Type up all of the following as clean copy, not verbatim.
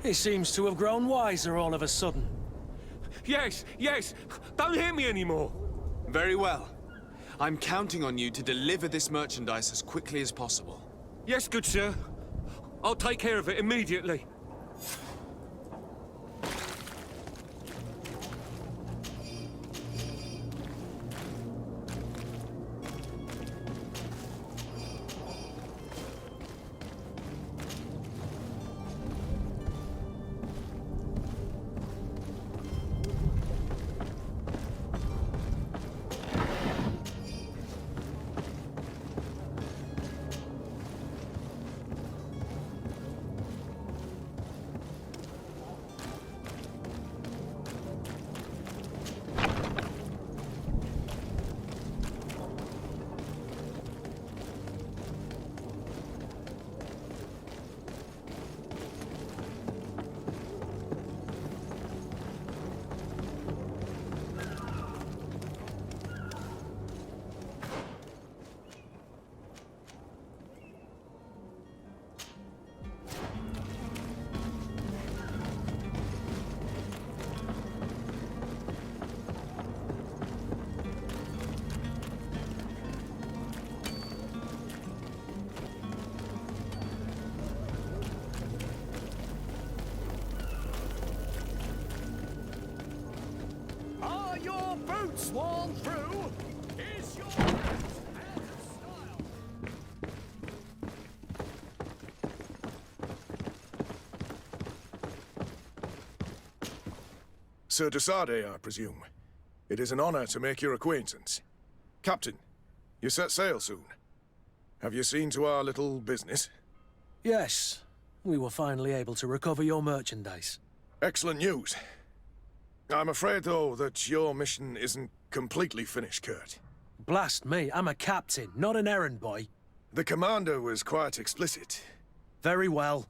He seems to have grown wiser all of a sudden. Yes, yes! Don't hit me anymore! Very well. I'm counting on you to deliver this merchandise as quickly as possible. Yes, good sir. I'll take care of it immediately. Sworn through is your style. Sir Desade, I presume. It is an honor to make your acquaintance. Captain, you set sail soon. Have you seen to our little business? Yes, we were finally able to recover your merchandise. Excellent news. I'm afraid, though, that your mission isn't completely finished, Kurt. Blast me, I'm a captain, not an errand boy. The commander was quite explicit. Very well.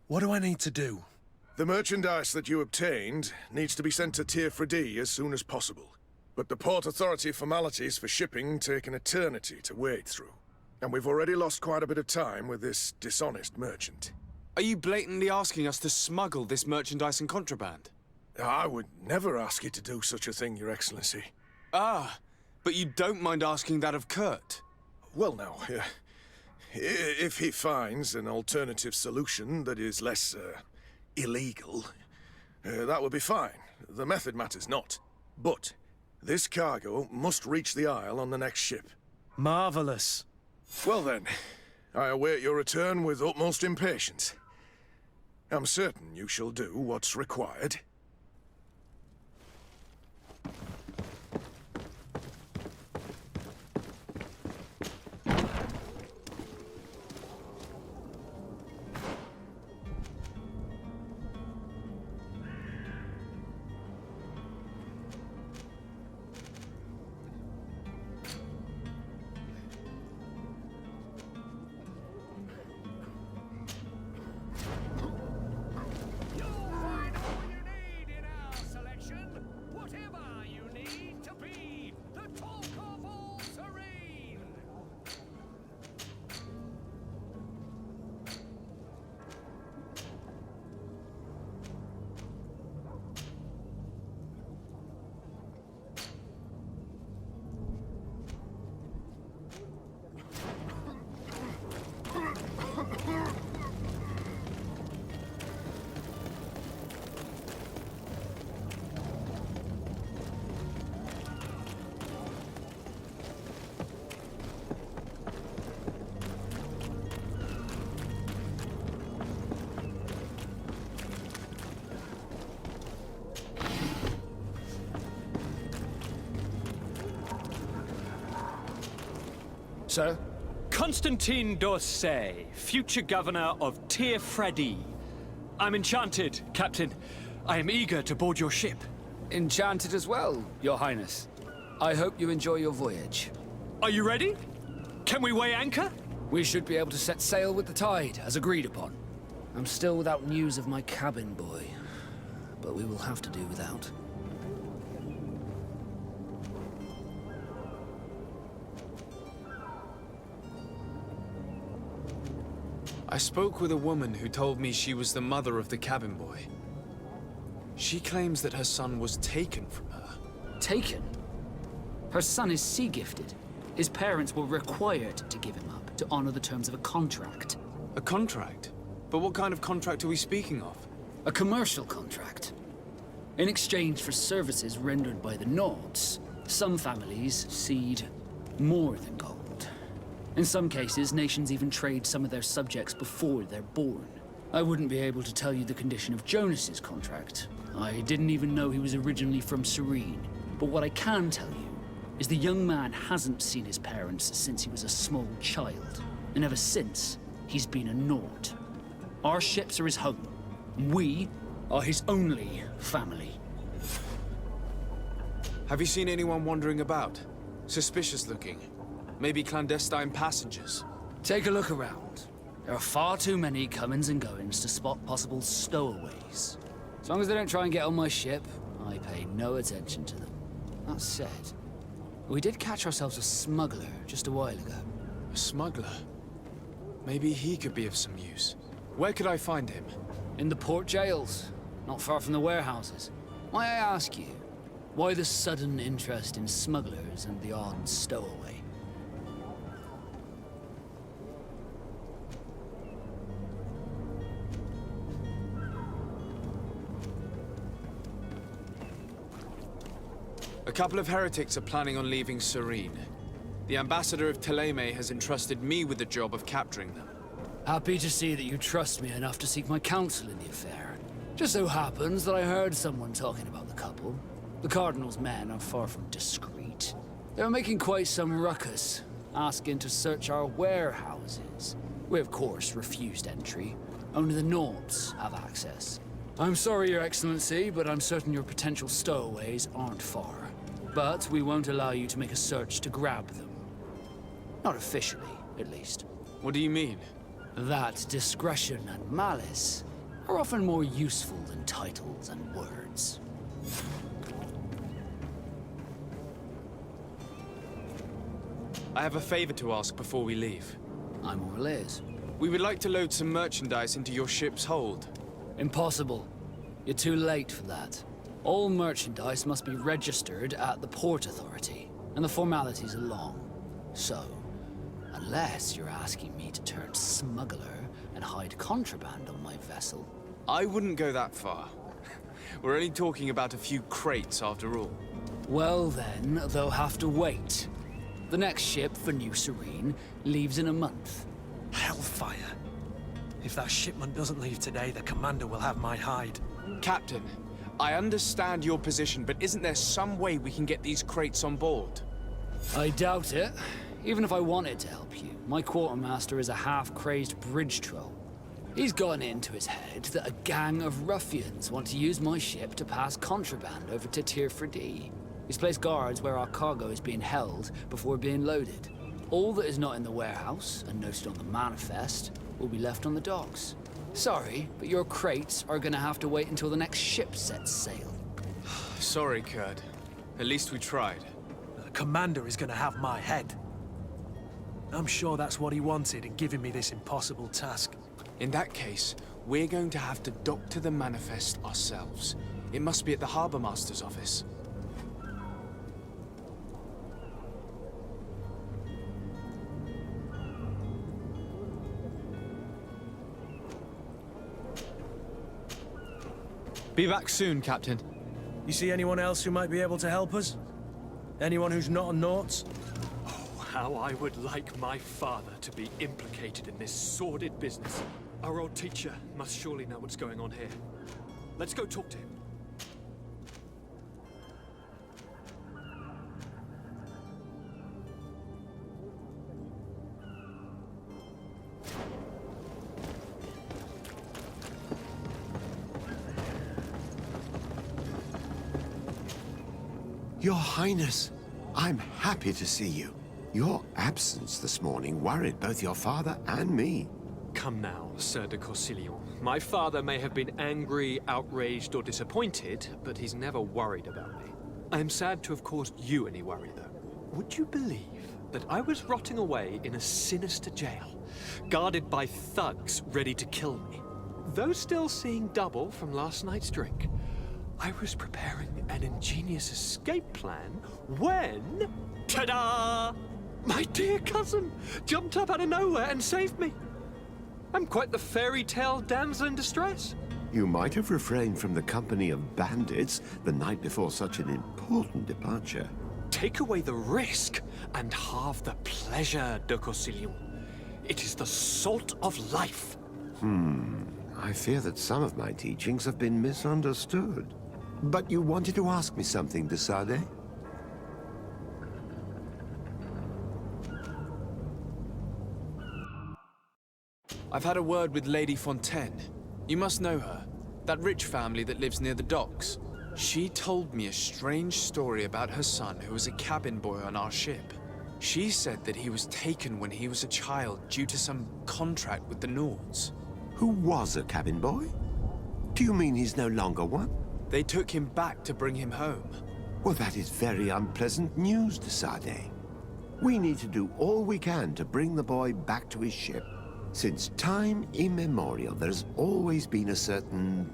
What do I need to do? The merchandise that you obtained needs to be sent to Tier 4D as soon as possible. But the Port Authority formalities for shipping take an eternity to wade through. And we've already lost quite a bit of time with this dishonest merchant. Are you blatantly asking us to smuggle this merchandise and contraband? I would never ask you to do such a thing, Your Excellency. Ah, but you don't mind asking that of Kurt? Well now, if he finds an alternative solution that is less, illegal, that would be fine. The method matters not. But this cargo must reach the Isle on the next ship. Marvelous. Well then, I await your return with utmost impatience. I'm certain you shall do what's required. Sir? Constantine d'Orsay, future governor of Tier 4D. I'm enchanted, Captain. I am eager to board your ship. Enchanted as well, Your Highness. I hope you enjoy your voyage. Are you ready? Can we weigh anchor? We should be able to set sail with the tide, as agreed upon. I'm still without news of my cabin boy, but we will have to do without. I spoke with a woman who told me she was the mother of the cabin boy. She claims that her son was taken from her. Taken? Her son is sea-gifted. His parents were required to give him up to honor the terms of a contract. A contract? But what kind of contract are we speaking of? A commercial contract. In exchange for services rendered by the Nords, some families cede more than gold. In some cases, nations even trade some of their subjects before they're born. I wouldn't be able to tell you the condition of Jonas's contract. I didn't even know he was originally from Serene. But what I can tell you is the young man hasn't seen his parents since he was a small child. And ever since, he's been a Nord. Our ships are his home. We are his only family. Have you seen anyone wandering about? Suspicious looking. Maybe clandestine passengers? Take a look around. There are far too many comings and goings to spot possible stowaways. As long as they don't try and get on my ship, I pay no attention to them. That said, we did catch ourselves a smuggler just a while ago. A smuggler? Maybe he could be of some use. Where could I find him? In the port jails, not far from the warehouses. May I ask you, why the sudden interest in smugglers and the odd stowaway? A couple of heretics are planning on leaving Serene. The ambassador of Teleme has entrusted me with the job of capturing them. Happy to see that you trust me enough to seek my counsel in the affair. Just so happens that I heard someone talking about the couple. The Cardinal's men are far from discreet. They were making quite some ruckus, asking to search our warehouses. We, of course, refused entry. Only the Nords have access. I'm sorry, Your Excellency, but I'm certain your potential stowaways aren't far. But we won't allow you to make a search to grab them. Not officially, at least. What do you mean? That discretion and malice are often more useful than titles and words. I have a favor to ask before we leave. I'm all ears. We would like to load some merchandise into your ship's hold. Impossible. You're too late for that. All merchandise must be registered at the Port Authority, and the formalities are long. So, unless you're asking me to turn smuggler and hide contraband on my vessel. I wouldn't go that far. We're only talking about a few crates after all. Well then, they'll have to wait. The next ship for New Serene leaves in a month. Hellfire. If that shipment doesn't leave today, the commander will have my hide. Captain, I understand your position, but isn't there some way we can get these crates on board? I doubt it. Even if I wanted to help you, my quartermaster is a half-crazed bridge troll. He's gotten it into his head that a gang of ruffians want to use my ship to pass contraband over to Tear Fredi. He's placed guards where our cargo is being held before being loaded. All that is not in the warehouse, and noted on the manifest, will be left on the docks. Sorry, but your crates are gonna have to wait until the next ship sets sail. Sorry, Kurt. At least we tried. The commander is gonna have my head. I'm sure that's what he wanted in giving me this impossible task. In that case, we're going to have to doctor the manifest ourselves. It must be at the Harbour Master's office. Be back soon, Captain. You see anyone else who might be able to help us? Anyone who's not a Naut? Oh, how I would like my father to be implicated in this sordid business. Our old teacher must surely know what's going on here. Let's go talk to him. Your Highness, I'm happy to see you. Your absence this morning worried both your father and me. Come now, Sir de Corsilion. My father may have been angry, outraged, or disappointed, but he's never worried about me. I am sad to have caused you any worry, though. Would you believe that I was rotting away in a sinister jail, guarded by thugs ready to kill me. Though still seeing double from last night's drink, I was preparing an ingenious escape plan when... ta-da! My dear cousin jumped up out of nowhere and saved me. I'm quite the fairy tale damsel in distress. You might have refrained from the company of bandits the night before such an important departure. Take away the risk and halve the pleasure, de Corsillon. It is the salt of life. I fear that some of my teachings have been misunderstood. But you wanted to ask me something, de Sade? I've had a word with Lady Fontaine. You must know her. That rich family that lives near the docks. She told me a strange story about her son who was a cabin boy on our ship. She said that he was taken when he was a child due to some contract with the Nords. Who was a cabin boy? Do you mean he's no longer one? They took him back to bring him home. Well, that is very unpleasant news, de Sade. We need to do all we can to bring the boy back to his ship. Since time immemorial, there's always been a certain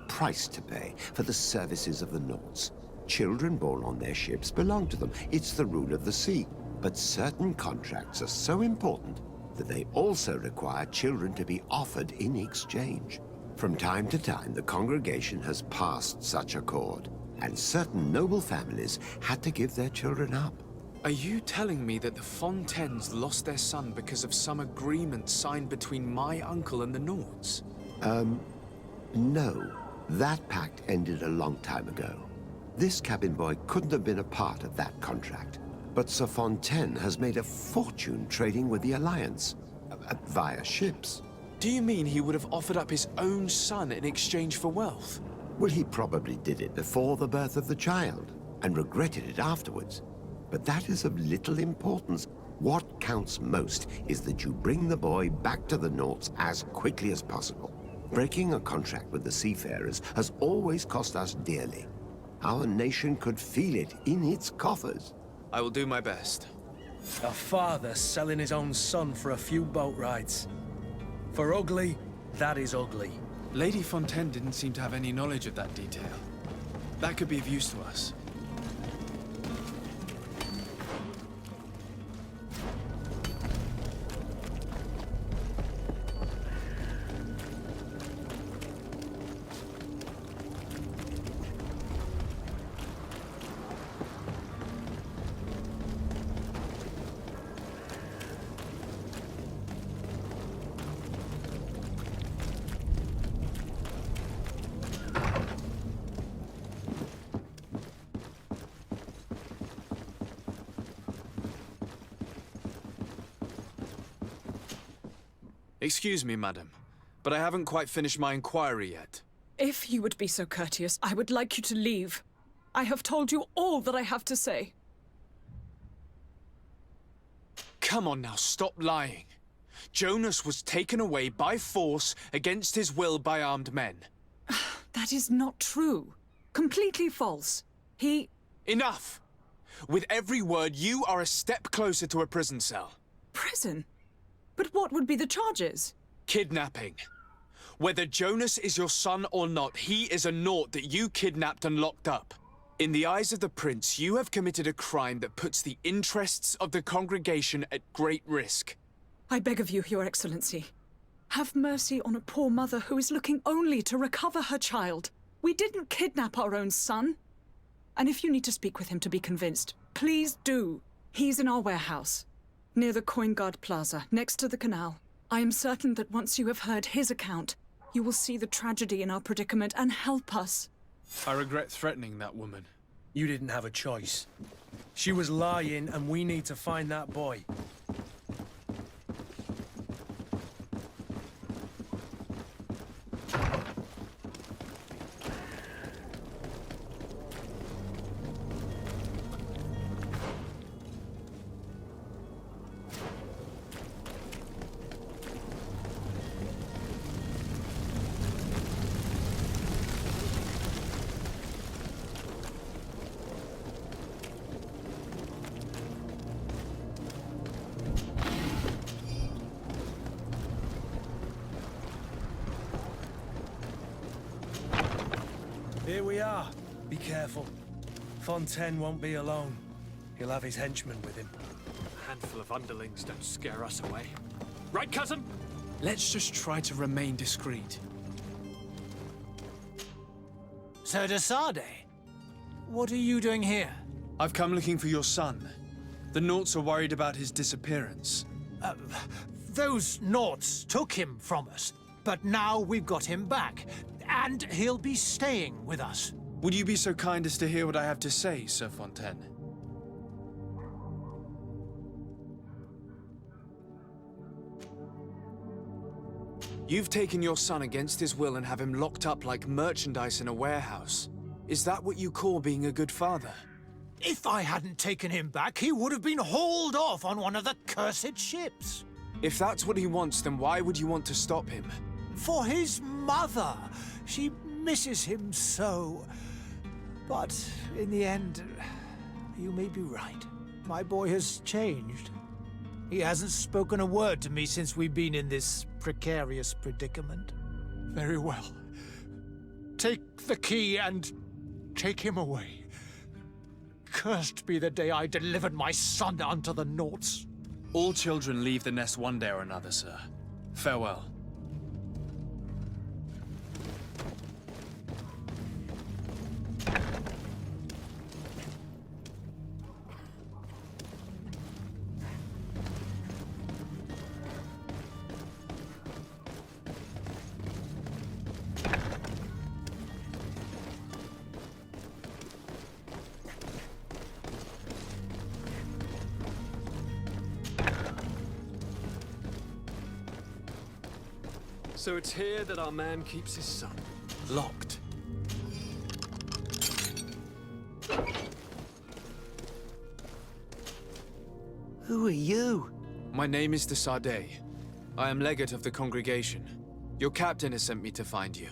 price to pay for the services of the Nords. Children born on their ships belong to them. It's the rule of the sea. But certain contracts are so important that they also require children to be offered in exchange. From time to time, the congregation has passed such accord, and certain noble families had to give their children up. Are you telling me that the Fontaines lost their son because of some agreement signed between my uncle and the Nords? No. That pact ended a long time ago. This cabin boy couldn't have been a part of that contract. But Sir Fontaine has made a fortune trading with the Alliance, via ships. Do you mean he would have offered up his own son in exchange for wealth? Well, he probably did it before the birth of the child, and regretted it afterwards. But that is of little importance. What counts most is that you bring the boy back to the Nords as quickly as possible. Breaking a contract with the seafarers has always cost us dearly. Our nation could feel it in its coffers. I will do my best. A father selling his own son for a few boat rides. For ugly, that is ugly. Lady Fontaine didn't seem to have any knowledge of that detail. That could be of use to us. Excuse me, madam, but I haven't quite finished my inquiry yet. If you would be so courteous, I would like you to leave. I have told you all that I have to say. Come on now, stop lying. Jonas was taken away by force against his will by armed men. That is not true. Completely false. He... Enough! With every word, you are a step closer to a prison cell. Prison? But what would be the charges? Kidnapping. Whether Jonas is your son or not, he is a Nord that you kidnapped and locked up. In the eyes of the Prince, you have committed a crime that puts the interests of the congregation at great risk. I beg of you, Your Excellency. Have mercy on a poor mother who is looking only to recover her child. We didn't kidnap our own son. And if you need to speak with him to be convinced, please do. He's in our warehouse, near the Coin Guard Plaza, next to the canal. I am certain that once you have heard his account, you will see the tragedy in our predicament and help us. I regret threatening that woman. You didn't have a choice. She was lying, and we need to find that boy. we are. Be careful. Fontaine won't be alone. He'll have his henchmen with him. A handful of underlings don't scare us away. Right, cousin? Let's just try to remain discreet. Sir de Sade, what are you doing here? I've come looking for your son. The Naughts are worried about his disappearance. Those Naughts took him from us, but now we've got him back, and he'll be staying with us. Would you be so kind as to hear what I have to say, Sir Fontaine? You've taken your son against his will and have him locked up like merchandise in a warehouse. Is that what you call being a good father? If I hadn't taken him back, he would have been hauled off on one of the cursed ships. If that's what he wants, then why would you want to stop him? For his mother. She misses him so. But in the end, you may be right. My boy has changed. He hasn't spoken a word to me since we've been in this precarious predicament. Very well. Take the key and take him away. Cursed be the day I delivered my son unto the Naughts. All children leave the nest one day or another, sir. Farewell. So it's here that our man keeps his son. Locked. Who are you? My name is de Sade. I am legate of the congregation. Your captain has sent me to find you.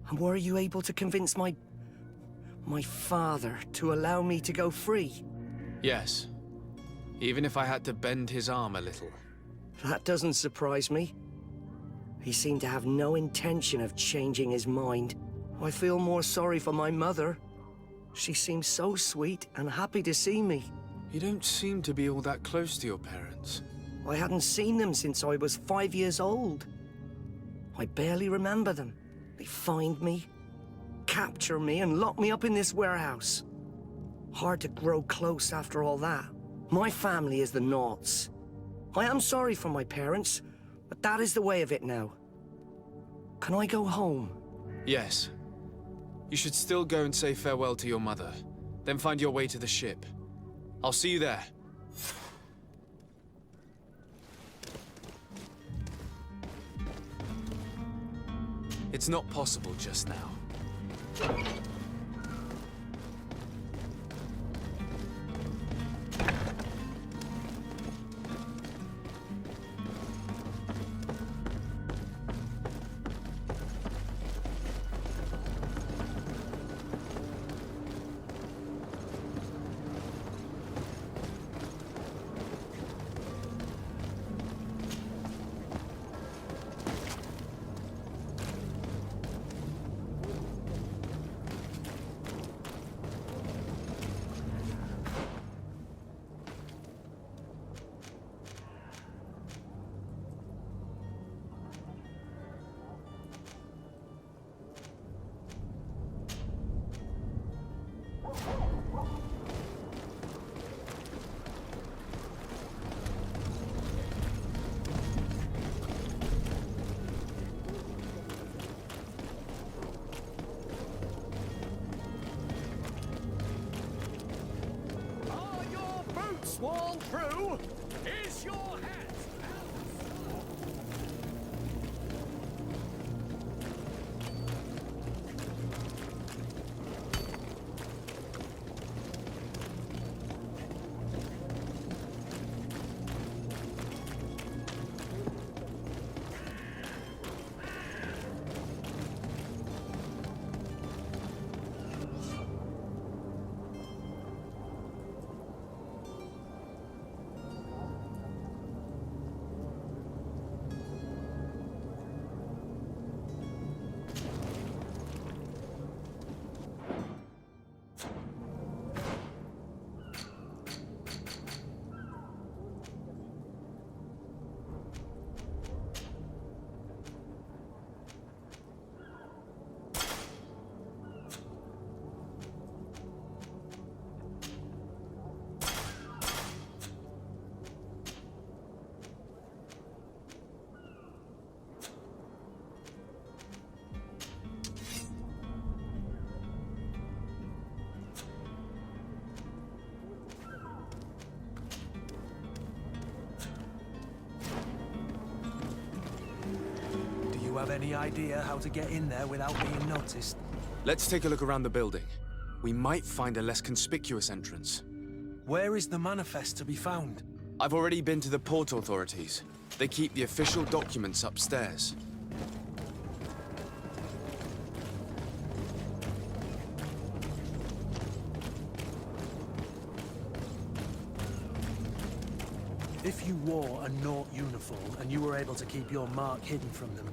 And were you able to convince my father to allow me to go free? Yes. Even if I had to bend his arm a little. That doesn't surprise me. He seemed to have no intention of changing his mind. I feel more sorry for my mother. She seems so sweet and happy to see me. You don't seem to be all that close to your parents. I hadn't seen them since I was 5 years old. I barely remember them. They find me, capture me, and lock me up in this warehouse. Hard to grow close after all that. My family is the Naughts. I am sorry for my parents, but that is the way of it now. Can I go home? Yes. You should still go and say farewell to your mother. Then find your way to the ship. I'll see you there. It's not possible just now. Sworn true, is your hat any idea how to get in there without being noticed? Let's take a look around the building. We might find a less conspicuous entrance. Where is the manifest to be found? I've already been to the port authorities. They keep the official documents upstairs. If you wore a Naught uniform and you were able to keep your mark hidden from them,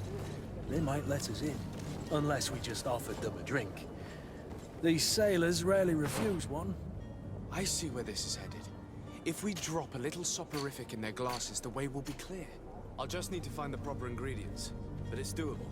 they might let us in. Unless we just offered them a drink. These sailors rarely refuse one. I see where this is headed. If we drop a little soporific in their glasses, the way will be clear. I'll just need to find the proper ingredients, but it's doable.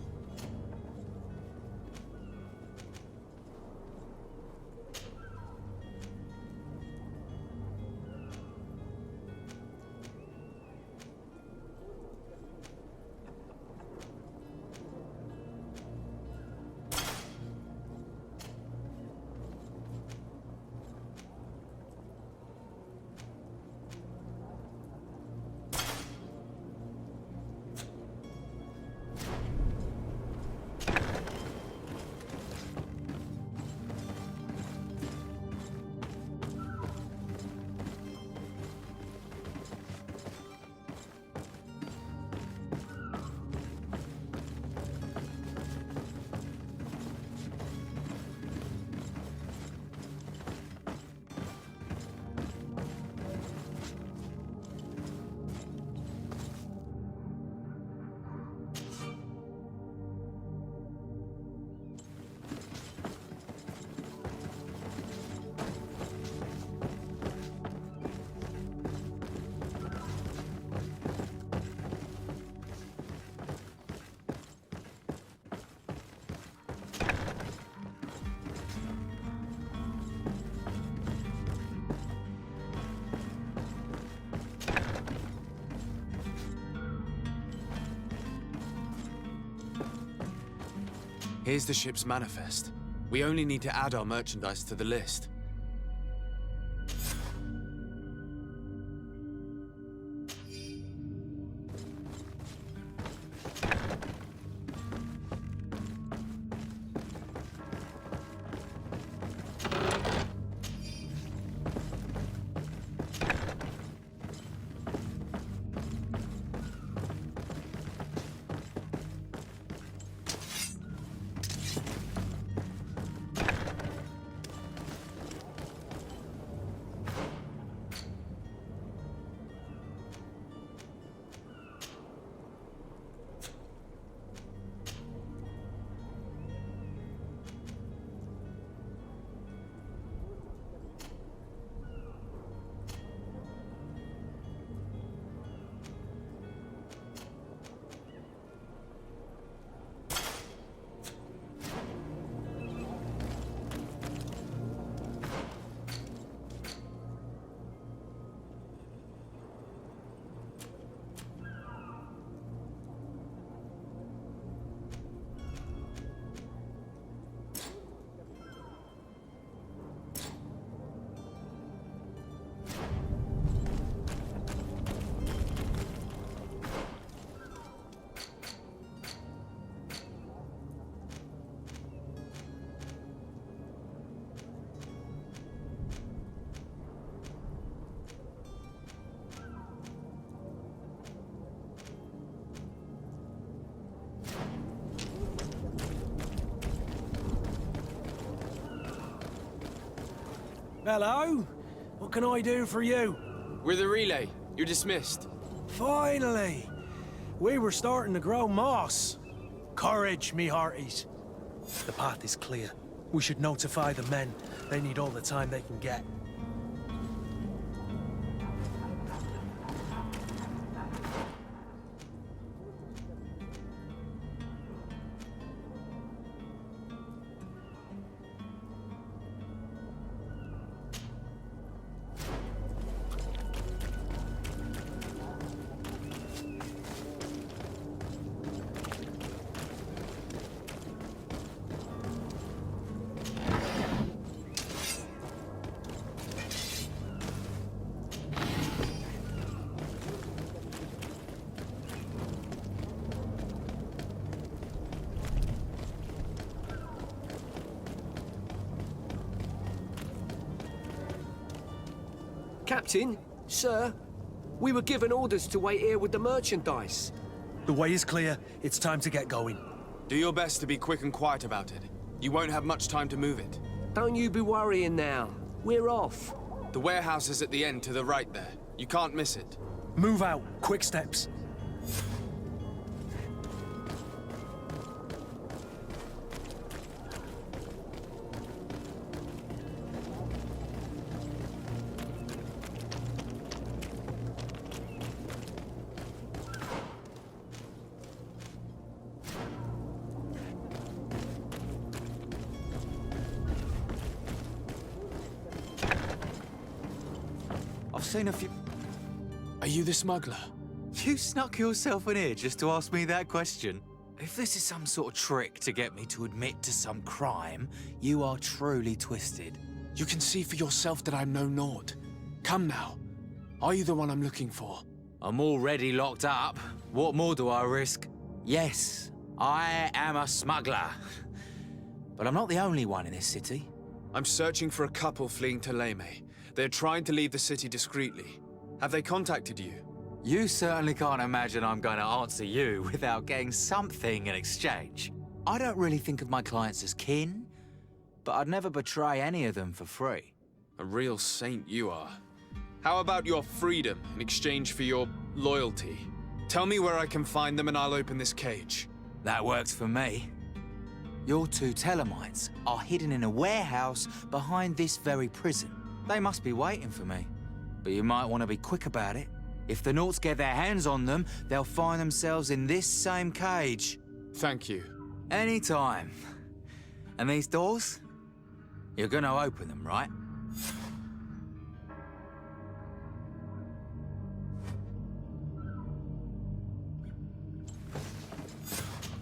Here's the ship's manifest. We only need to add our merchandise to the list. Hello? What can I do for you? We're the relay. You're dismissed. Finally! We were starting to grow moss. Courage, me hearties. The path is clear. We should notify the men. They need all the time they can get. Captain, sir, we were given orders to wait here with the merchandise. The way is clear. It's time to get going. Do your best to be quick and quiet about it. You won't have much time to move it. Don't you be worrying now. We're off. The warehouse is at the end to the right there. You can't miss it. Move out. Quick steps. I've seen a few... Are you the smuggler? You snuck yourself in here just to ask me that question? If this is some sort of trick to get me to admit to some crime, you are truly twisted. You can see for yourself that I'm no Nord. Come now. Are you the one I'm looking for? I'm already locked up. What more do I risk? Yes, I am a smuggler. But I'm not the only one in this city. I'm searching for a couple fleeing to Leme. They're trying to leave the city discreetly. Have they contacted you? You certainly can't imagine I'm going to answer you without getting something in exchange. I don't really think of my clients as kin, but I'd never betray any of them for free. A real saint you are. How about your freedom in exchange for your loyalty? Tell me where I can find them and I'll open this cage. That works for me. Your two Telemites are hidden in a warehouse behind this very prison. They must be waiting for me. But you might want to be quick about it. If the Nauts get their hands on them, they'll find themselves in this same cage. Thank you. Anytime. And these doors? You're gonna open them, right?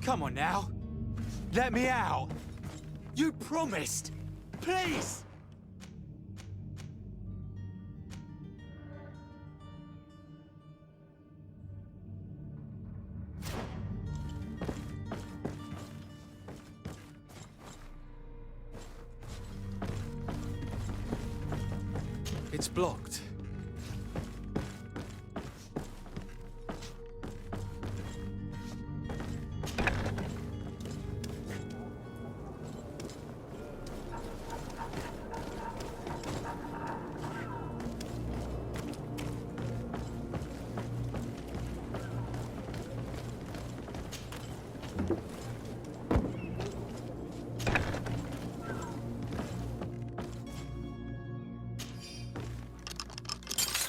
Come on now. Let me out. You promised. Please. It's blocked.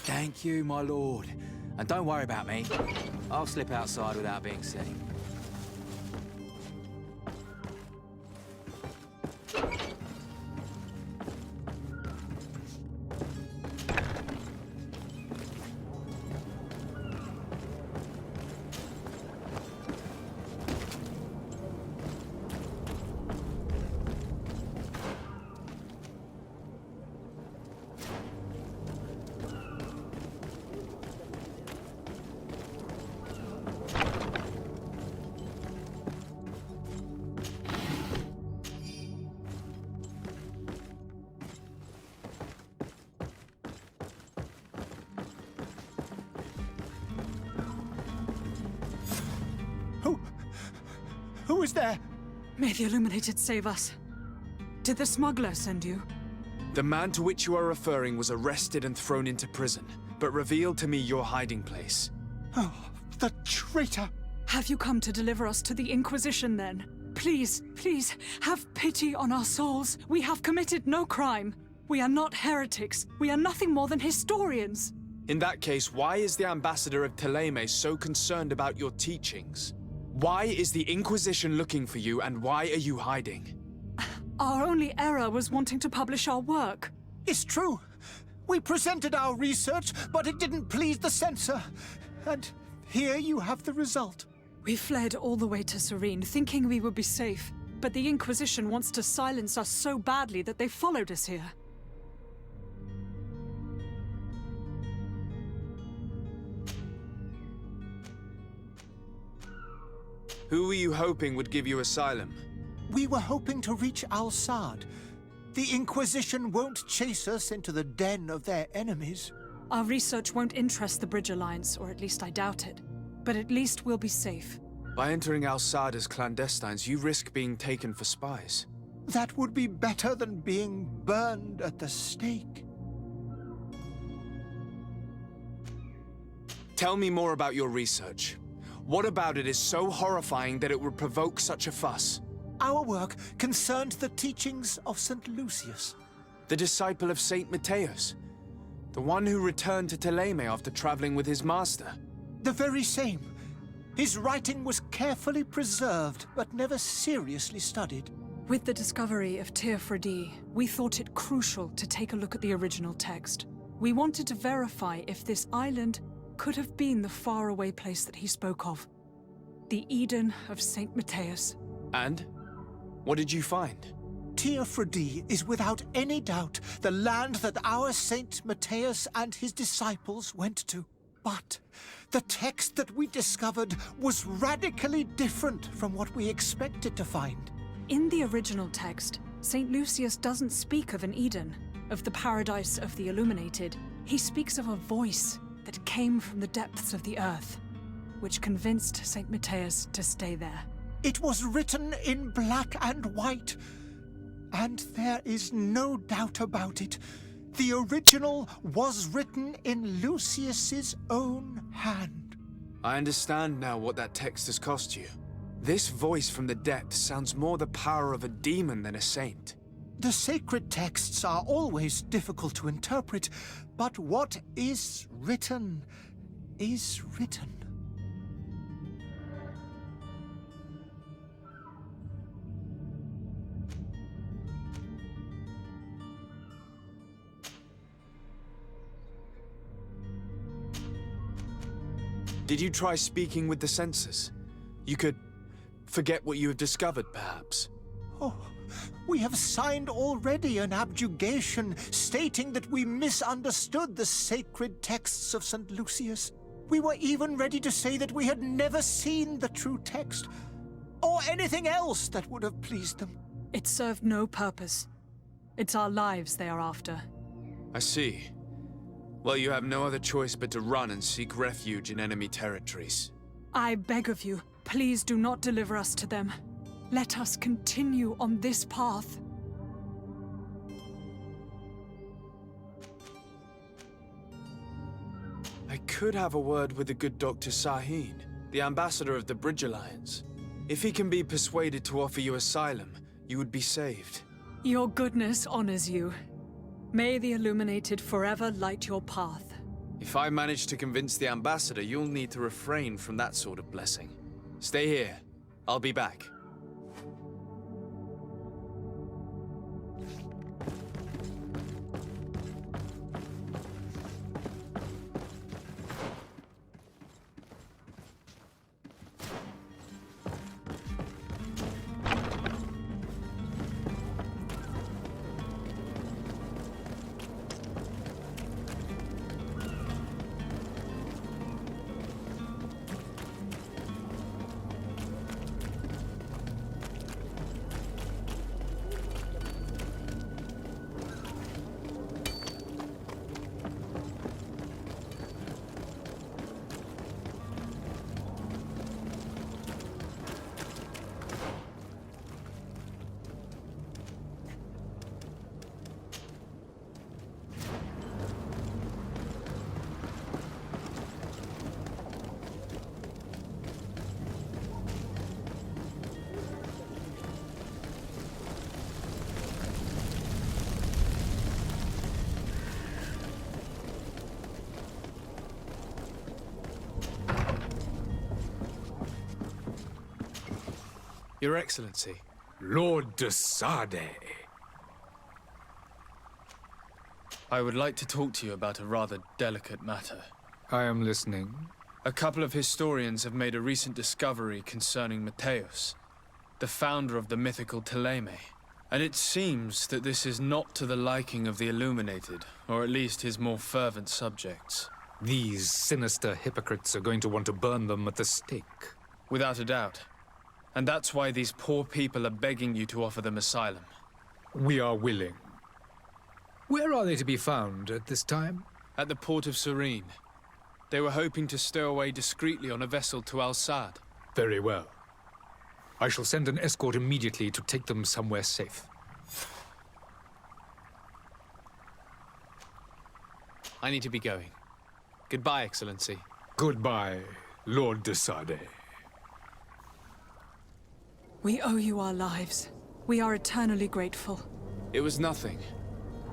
Thank you, my lord. And don't worry about me. I'll slip outside without being seen. Who is there? May the Illuminated save us. Did the smuggler send you? The man to which you are referring was arrested and thrown into prison, but revealed to me your hiding place. Oh, the traitor! Have you come to deliver us to the Inquisition, then? Please, please, have pity on our souls. We have committed no crime. We are not heretics. We are nothing more than historians. In that case, why is the ambassador of Teleme so concerned about your teachings? Why is the Inquisition looking for you, and why are you hiding? Our only error was wanting to publish our work. It's true. We presented our research, but it didn't please the censor. And here you have the result. We fled all the way to Serene, thinking we would be safe. But the Inquisition wants to silence us so badly that they followed us here. Who were you hoping would give you asylum? We were hoping to reach Al-Sad. The Inquisition won't chase us into the den of their enemies. Our research won't interest the Bridge Alliance, or at least I doubt it. But at least we'll be safe. By entering Al-Sad as clandestines, you risk being taken for spies. That would be better than being burned at the stake. Tell me more about your research. What about it is so horrifying that it would provoke such a fuss? Our work concerned the teachings of St. Lucius. The disciple of Saint Matthias. The one who returned to Teleme after traveling with his master. The very same. His writing was carefully preserved, but never seriously studied. With the discovery of Teofredi, we thought it crucial to take a look at the original text. We wanted to verify if this island could have been the faraway place that he spoke of. The Eden of Saint Matthias. And? What did you find? Teofredi is without any doubt the land that our Saint Matthias and his disciples went to. But the text that we discovered was radically different from what we expected to find. In the original text, St. Lucius doesn't speak of an Eden, of the paradise of the illuminated. He speaks of a voice that came from the depths of the earth, which convinced St. Matthias to stay there. It was written in black and white, and there is no doubt about it. The original was written in Lucius's own hand. I understand now what that text has cost you. This voice from the depths sounds more the power of a demon than a saint. The sacred texts are always difficult to interpret, but what is written is written. Did you try speaking with the censors? You could forget what you have discovered, perhaps. Oh, we have signed already an abjugation stating that we misunderstood the sacred texts of St. Lucius. We were even ready to say that we had never seen the true text, or anything else that would have pleased them. It served no purpose. It's our lives they are after. I see. Well, you have no other choice but to run and seek refuge in enemy territories. I beg of you, please do not deliver us to them. Let us continue on this path. I could have a word with the good Dr. Sahin, the ambassador of the Bridge Alliance. If he can be persuaded to offer you asylum, you would be saved. Your goodness honors you. May the illuminated forever light your path. If I manage to convince the ambassador, you'll need to refrain from that sort of blessing. Stay here. I'll be back. Your Excellency. Lord de Sade. I would like to talk to you about a rather delicate matter. I am listening. A couple of historians have made a recent discovery concerning Matthias, the founder of the mythical Teleme. And it seems that this is not to the liking of the Illuminated, or at least his more fervent subjects. These sinister hypocrites are going to want to burn them at the stake. Without a doubt. And that's why these poor people are begging you to offer them asylum. We are willing. Where are they to be found at this time? At the port of Serene. They were hoping to stow away discreetly on a vessel to Al-Sad. Very well. I shall send an escort immediately to take them somewhere safe. I need to be going. Goodbye, Excellency. Goodbye, Lord de Sade. We owe you our lives. We are eternally grateful. It was nothing.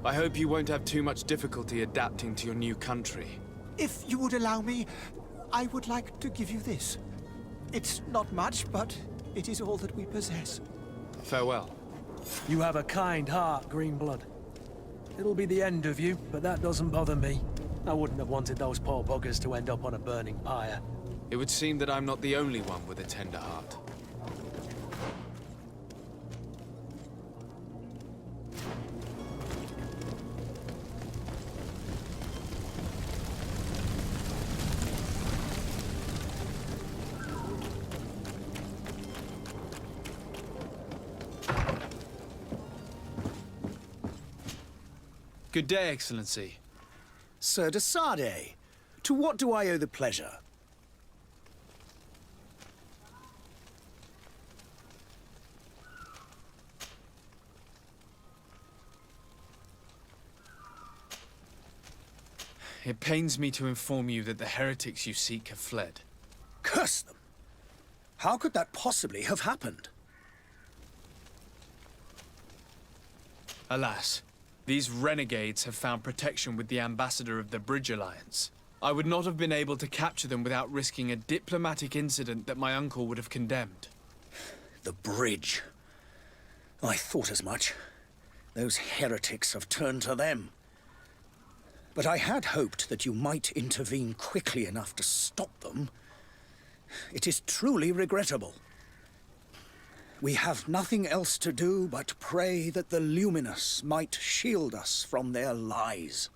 I hope you won't have too much difficulty adapting to your new country. If you would allow me, I would like to give you this. It's not much, but it is all that we possess. Farewell. You have a kind heart, Greenblood. It'll be the end of you, but that doesn't bother me. I wouldn't have wanted those poor buggers to end up on a burning pyre. It would seem that I'm not the only one with a tender heart. Good day, Excellency. Sir de Sade, to what do I owe the pleasure? It pains me to inform you that the heretics you seek have fled. Curse them! How could that possibly have happened? Alas, these renegades have found protection with the ambassador of the Bridge Alliance. I would not have been able to capture them without risking a diplomatic incident that my uncle would have condemned. The bridge. I thought as much. Those heretics have turned to them. But I had hoped that you might intervene quickly enough to stop them. It is truly regrettable. We have nothing else to do but pray that the Luminous might shield us from their lies.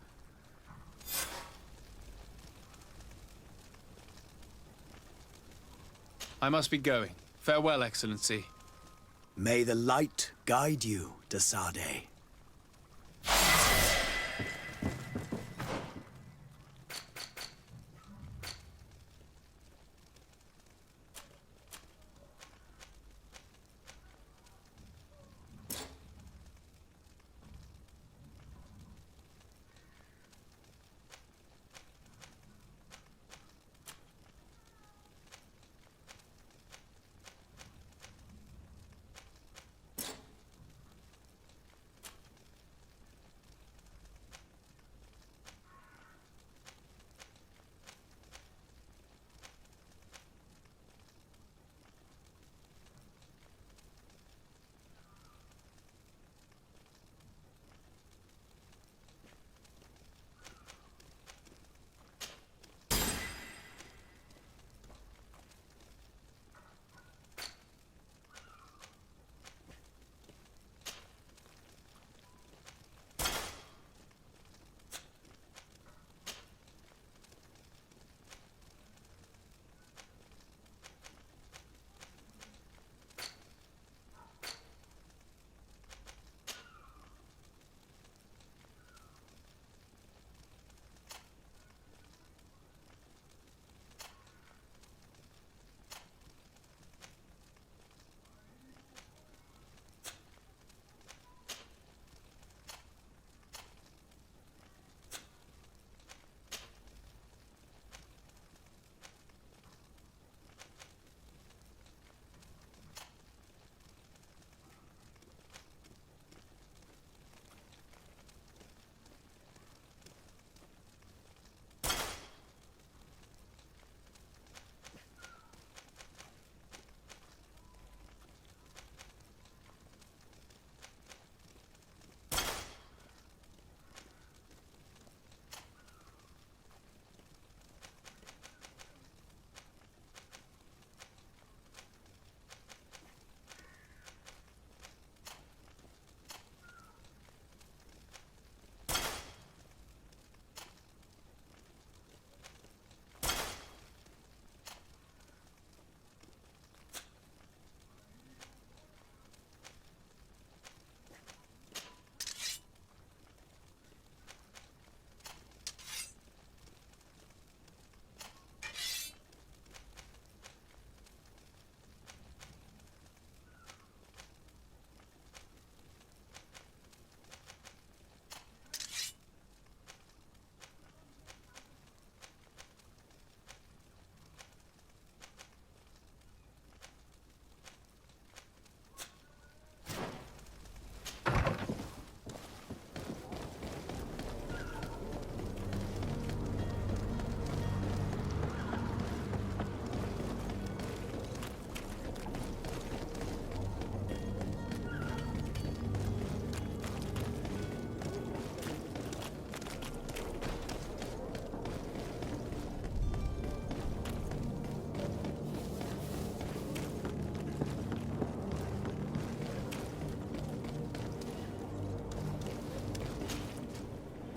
I must be going. Farewell, Excellency. May the light guide you, de Sade.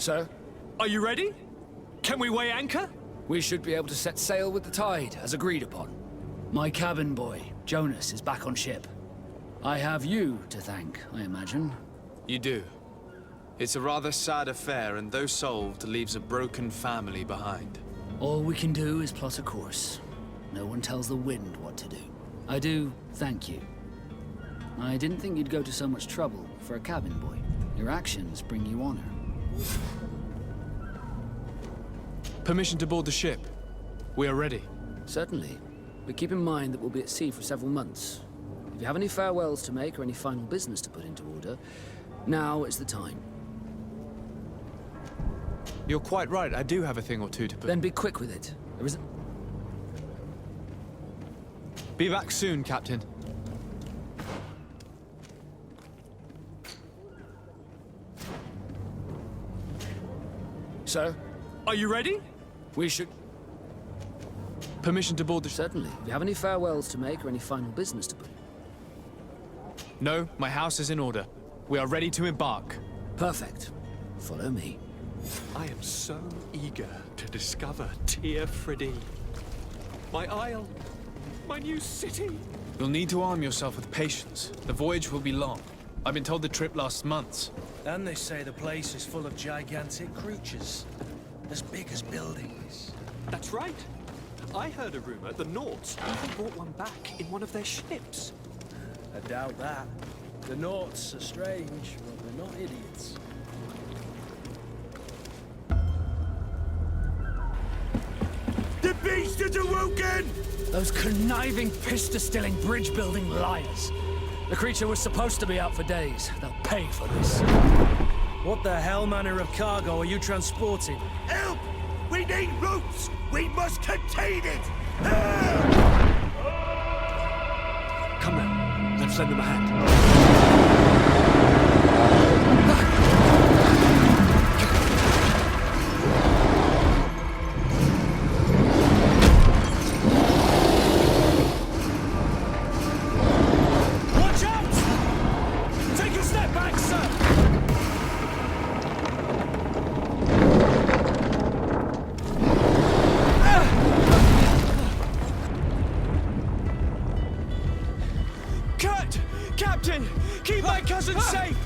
Sir? Are you ready? Can we weigh anchor? We should be able to set sail with the tide, as agreed upon. My cabin boy, Jonas, is back on ship. I have you to thank, I imagine. You do. It's a rather sad affair, and though solved, leaves a broken family behind. All we can do is plot a course. No one tells the wind what to do. I do thank you. I didn't think you'd go to so much trouble for a cabin boy. Your actions bring you honor. Permission to board the ship. We are ready. Certainly. But keep in mind that we'll be at sea for several months. If you have any farewells to make or any final business to put into order, now is the time. You're quite right, I do have a thing or two to put... Then be quick with it. There isn't... Be back soon, Captain. Sir? Are you ready? We should... Permission to board the... Certainly. If you have any farewells to make or any final business to put... No, my house is in order. We are ready to embark. Perfect. Follow me. I am so eager to discover Tir Fridee. My isle. My new city. You'll need to arm yourself with patience. The voyage will be long. I've been told the trip lasts months. And they say the place is full of gigantic creatures. As big as buildings. That's right. I heard a rumor the Nauts even brought one back in one of their ships. I doubt that. The Nauts are strange, but they're not idiots. The beast is awoken! Those conniving, pista-stilling, bridge-building liars. The creature was supposed to be out for days. They'll pay for this. What the hell manner of cargo are you transporting? Help! We need ropes! We must contain it! Come now, let's lend them a hand. Watch out! Take a step back, sir! Captain! Keep my cousin safe!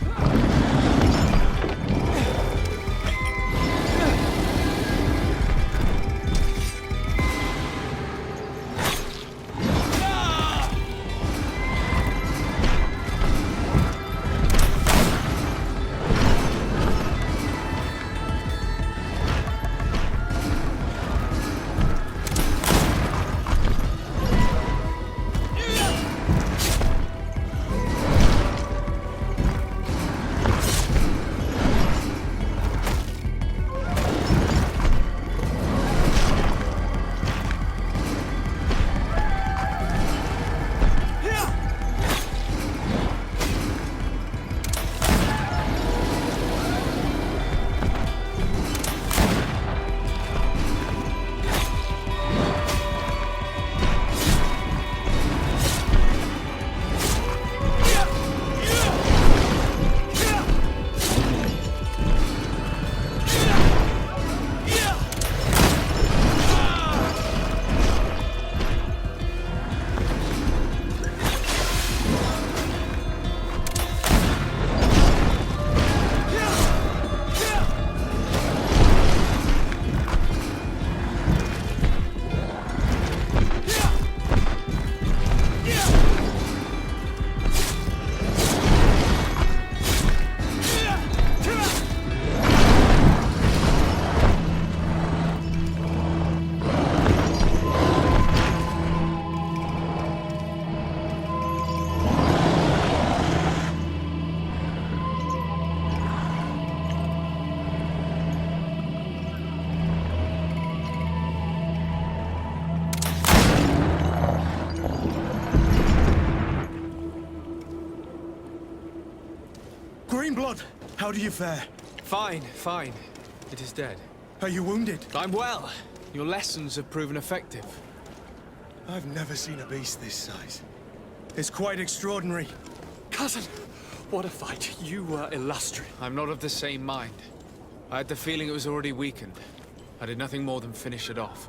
Greenblood, how do you fare? Fine, fine. It is dead. Are you wounded? I'm well. Your lessons have proven effective. I've never seen a beast this size. It's quite extraordinary. Cousin, what a fight. You were illustrious. I'm not of the same mind. I had the feeling it was already weakened. I did nothing more than finish it off.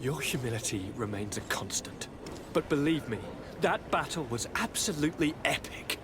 Your humility remains a constant. But believe me, that battle was absolutely epic.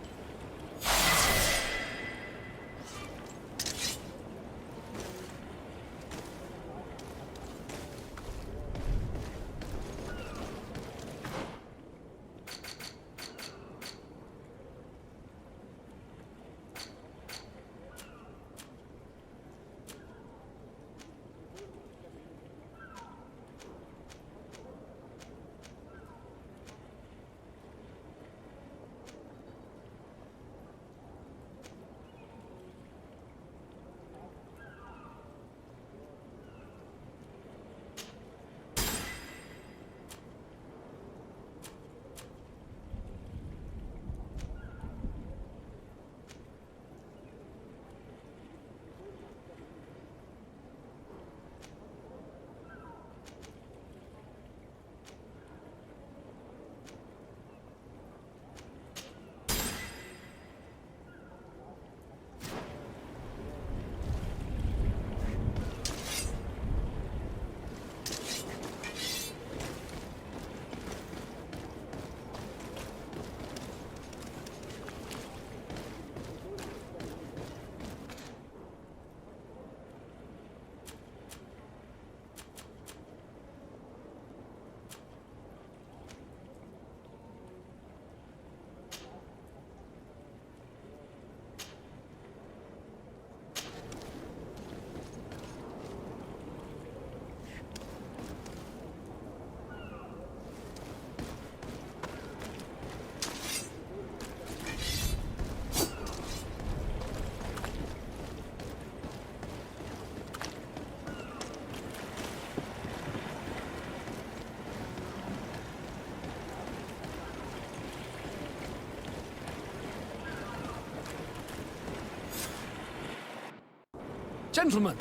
Gentlemen!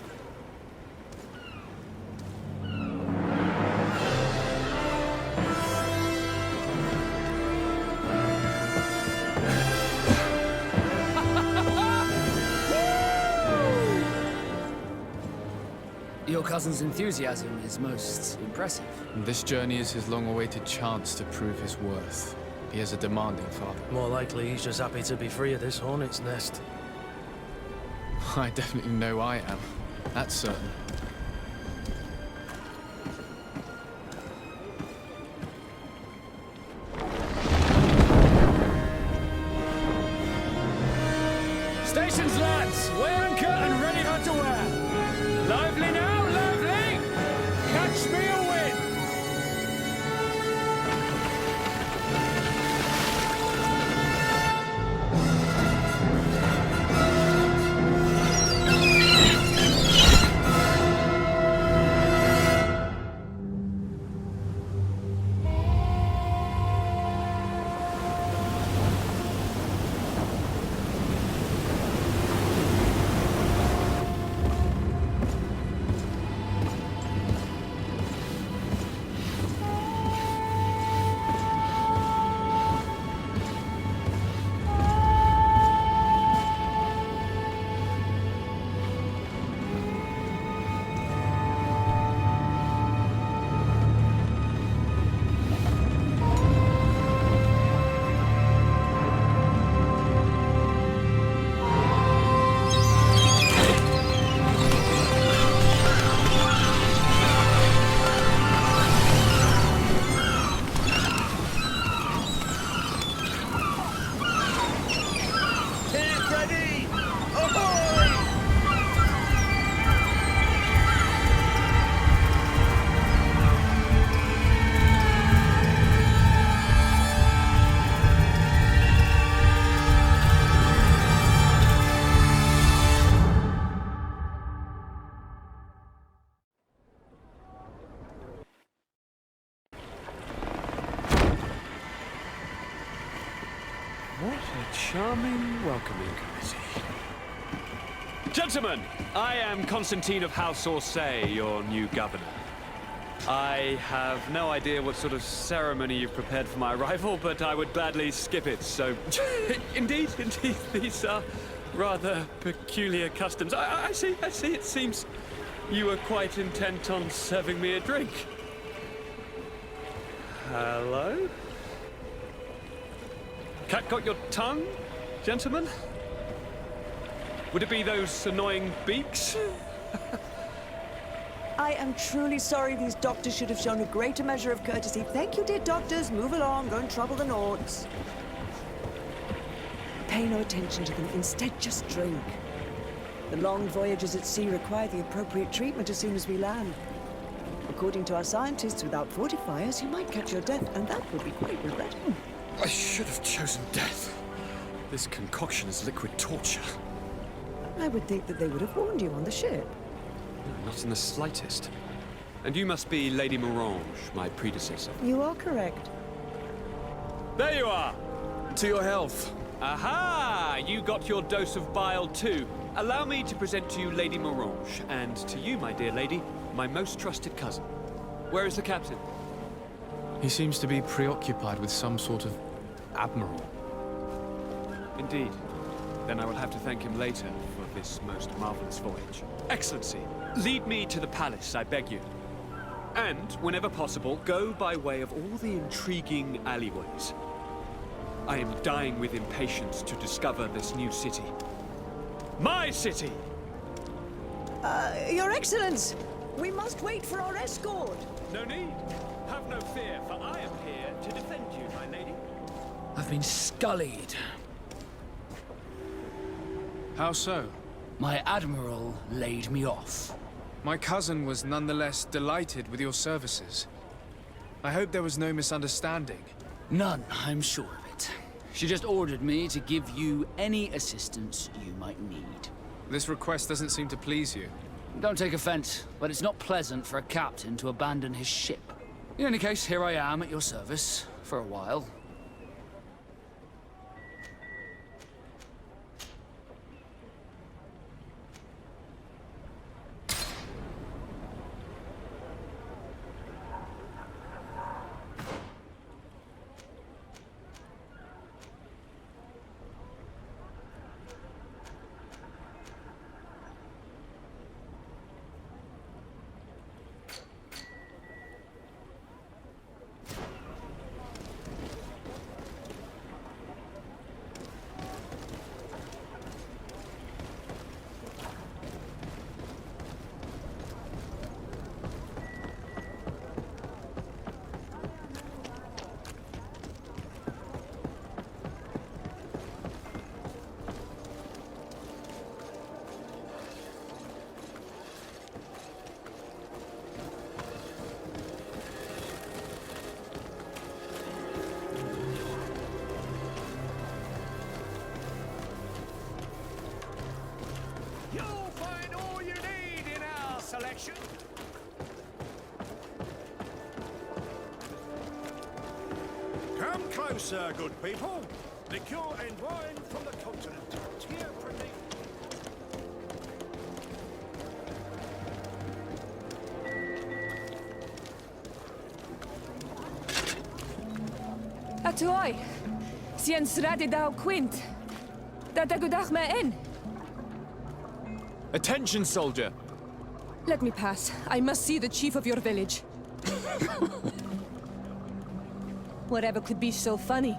Your cousin's enthusiasm is most impressive. And this journey is his long-awaited chance to prove his worth. He has a demanding father. More likely he's just happy to be free of this hornet's nest. I definitely know I am. That's certain. Stations, lads! Weigh anchor and ready her to wear! Lively now, lively! Catch me a wind! What a charming welcoming committee. Gentlemen, I am Constantine of House Orsay, your new governor. I have no idea what sort of ceremony you've prepared for my arrival, but I would gladly skip it, so... Indeed, these are Rather peculiar customs. I see. It seems you were quite intent on serving me a drink. Hello? Cat got your tongue, gentlemen? Would it be those annoying beaks? I am truly sorry. These doctors should have shown a greater measure of courtesy. Thank you, dear doctors. Move along. Don't trouble the Nords. Pay no attention to them. Instead, just drink. The long voyages at sea require the appropriate treatment as soon as we land. According to our scientists, without fortifiers, you might catch your death, and that would be quite regrettable. I should have chosen death. This concoction is liquid torture. I would think that they would have warned you on the ship. No, not in the slightest. And you must be Lady Morange, my predecessor. You are correct. There you are! To your health. Aha! You got your dose of bile too. Allow me to present to you Lady Morange, and to you, my dear lady, my most trusted cousin. Where is the captain? He seems to be preoccupied with some sort of admiral. Indeed. Then I will have to thank him later for this most marvelous voyage. Excellency, lead me to the palace, I beg you. And, whenever possible, go by way of all the intriguing alleyways. I am dying with impatience to discover this new city. My city! Your Excellence! We must wait for our escort! No need. Have no fear, for I am here to defend you, my lady. I've been scullied. How so? My admiral laid me off. My cousin was nonetheless delighted with your services. I hope there was no misunderstanding. None, I'm sure of it. She just ordered me to give you any assistance you might need. This request doesn't seem to please you. Don't take offense, but it's not pleasant for a captain to abandon his ship. In any case, here I am at your service, for a while. selection. Come closer, good people. Liqueur and wine from the continent. Here, pretty. Atoy, Sien Sradi Dao Quint. Dadagudach me in. Attention, soldier! Let me pass. I must see the chief of your village. Whatever could be so funny?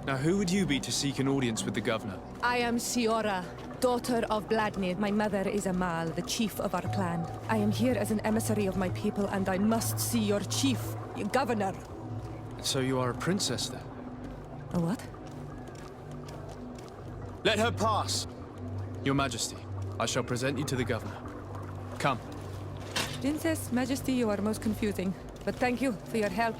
Now, who would you be to seek an audience with the governor? I am Siora, daughter of Vladimir. My mother is Amal, the chief of our clan. I am here as an emissary of my people, and I must see your chief, your governor. So you are a princess, then? A what? Let her pass! Your Majesty, I shall present you to the governor. Come. Princess, Majesty, you are most confusing. But thank you for your help.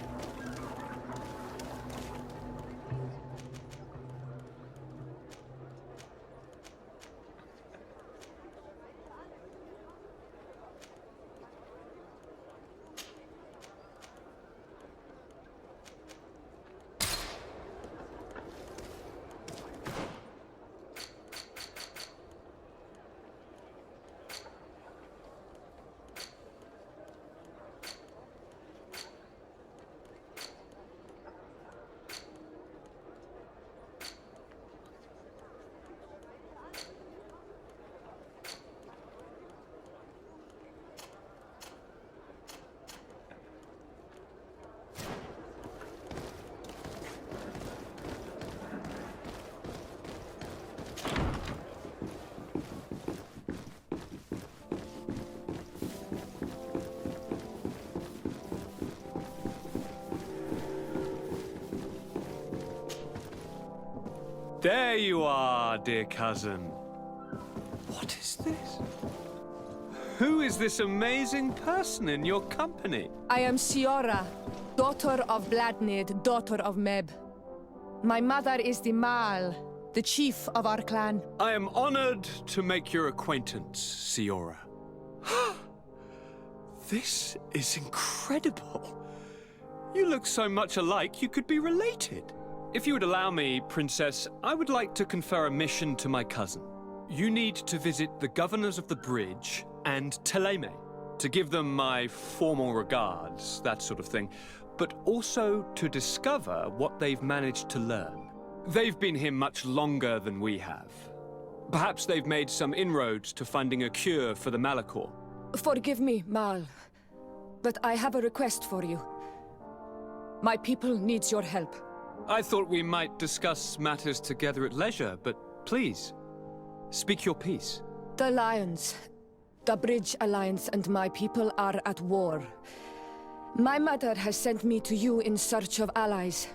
There you are, dear cousin. What is this? Who is this amazing person in your company? I am Siora, daughter of Bladnid, daughter of Meb. My mother is the Mal, the chief of our clan. I am honored to make your acquaintance, Siora. This is incredible. You look so much alike you could be related. If you would allow me, Princess, I would like to confer a mission to my cousin. You need to visit the governors of the bridge and Teleme to give them my formal regards, that sort of thing, but also to discover what they've managed to learn. They've been here much longer than we have. Perhaps they've made some inroads to finding a cure for the Malachor. Forgive me, Mal, but I have a request for you. My people needs your help. I thought we might discuss matters together at leisure, but please, speak your piece. The Lions, the Bridge Alliance and my people are at war. My mother has sent me to you in search of allies.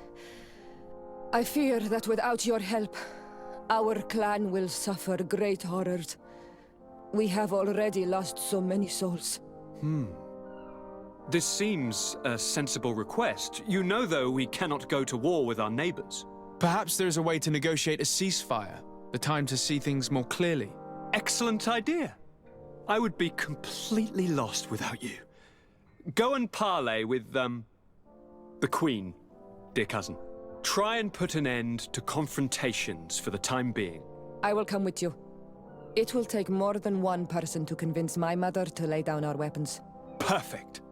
I fear that without your help, our clan will suffer great horrors. We have already lost so many souls. This seems a sensible request. You know, though, we cannot go to war with our neighbors. Perhaps there is a way to negotiate a ceasefire, the time to see things more clearly. Excellent idea. I would be completely lost without you. Go and parley with, the Queen, dear cousin. Try and put an end to confrontations for the time being. I will come with you. It will take more than one person to convince my mother to lay down our weapons. Perfect.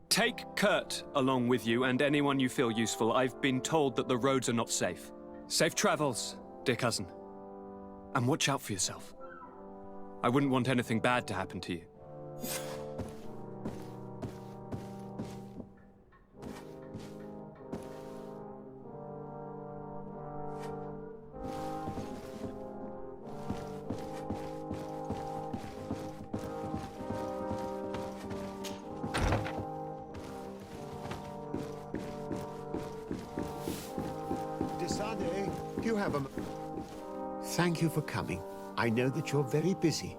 Take Kurt along with you and anyone you feel useful. I've been told that the roads are not safe. Safe travels, dear cousin. And watch out for yourself. I wouldn't want anything bad to happen to you. You have a... Thank you for coming. I know that you're very busy,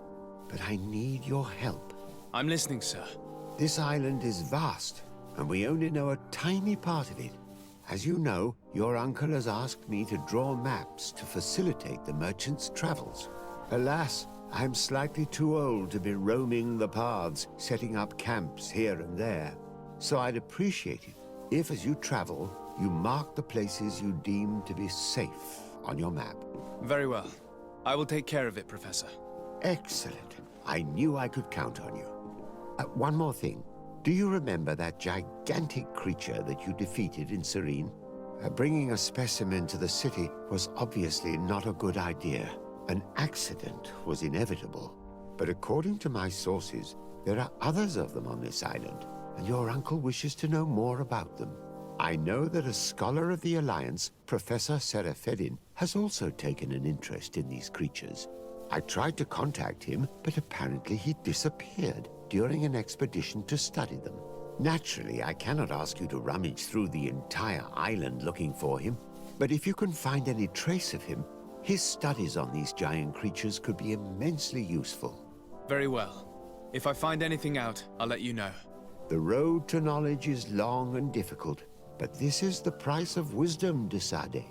but I need your help. I'm listening, sir. This island is vast, and we only know a tiny part of it. As you know, your uncle has asked me to draw maps to facilitate the merchants' travels. Alas, I'm slightly too old to be roaming the paths, setting up camps here and there. So I'd appreciate it if, as you travel, you mark the places you deem to be safe on your map. Very well. I will take care of it, Professor. Excellent. I knew I could count on you. One more thing. Do you remember that gigantic creature that you defeated in Serene? Bringing a specimen to the city was obviously not a good idea. An accident was inevitable. But according to my sources, there are others of them on this island, and your uncle wishes to know more about them. I know that a scholar of the Alliance, Professor Serafedin, has also taken an interest in these creatures. I tried to contact him, but apparently he disappeared during an expedition to study them. Naturally, I cannot ask you to rummage through the entire island looking for him, but if you can find any trace of him, his studies on these giant creatures could be immensely useful. Very well. If I find anything out, I'll let you know. The road to knowledge is long and difficult, but this is the price of wisdom, de Sade.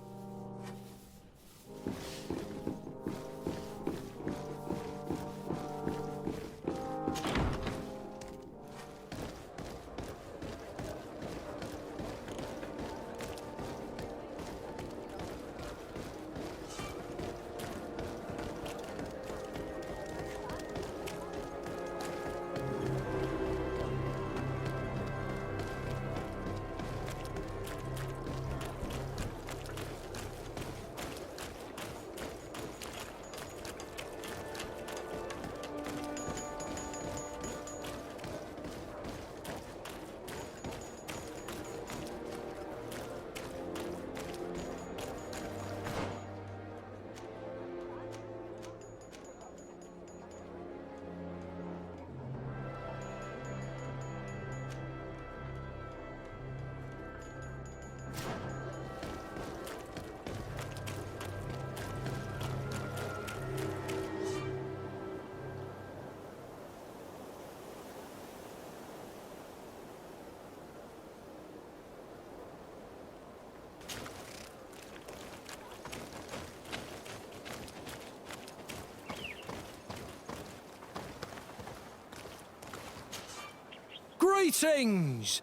Greetings!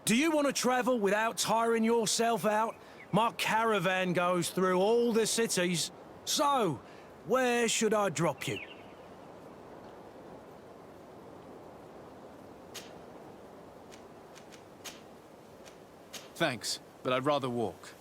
Do you want to travel without tiring yourself out? My caravan goes through all the cities. So, where should I drop you? Thanks, but I'd rather walk.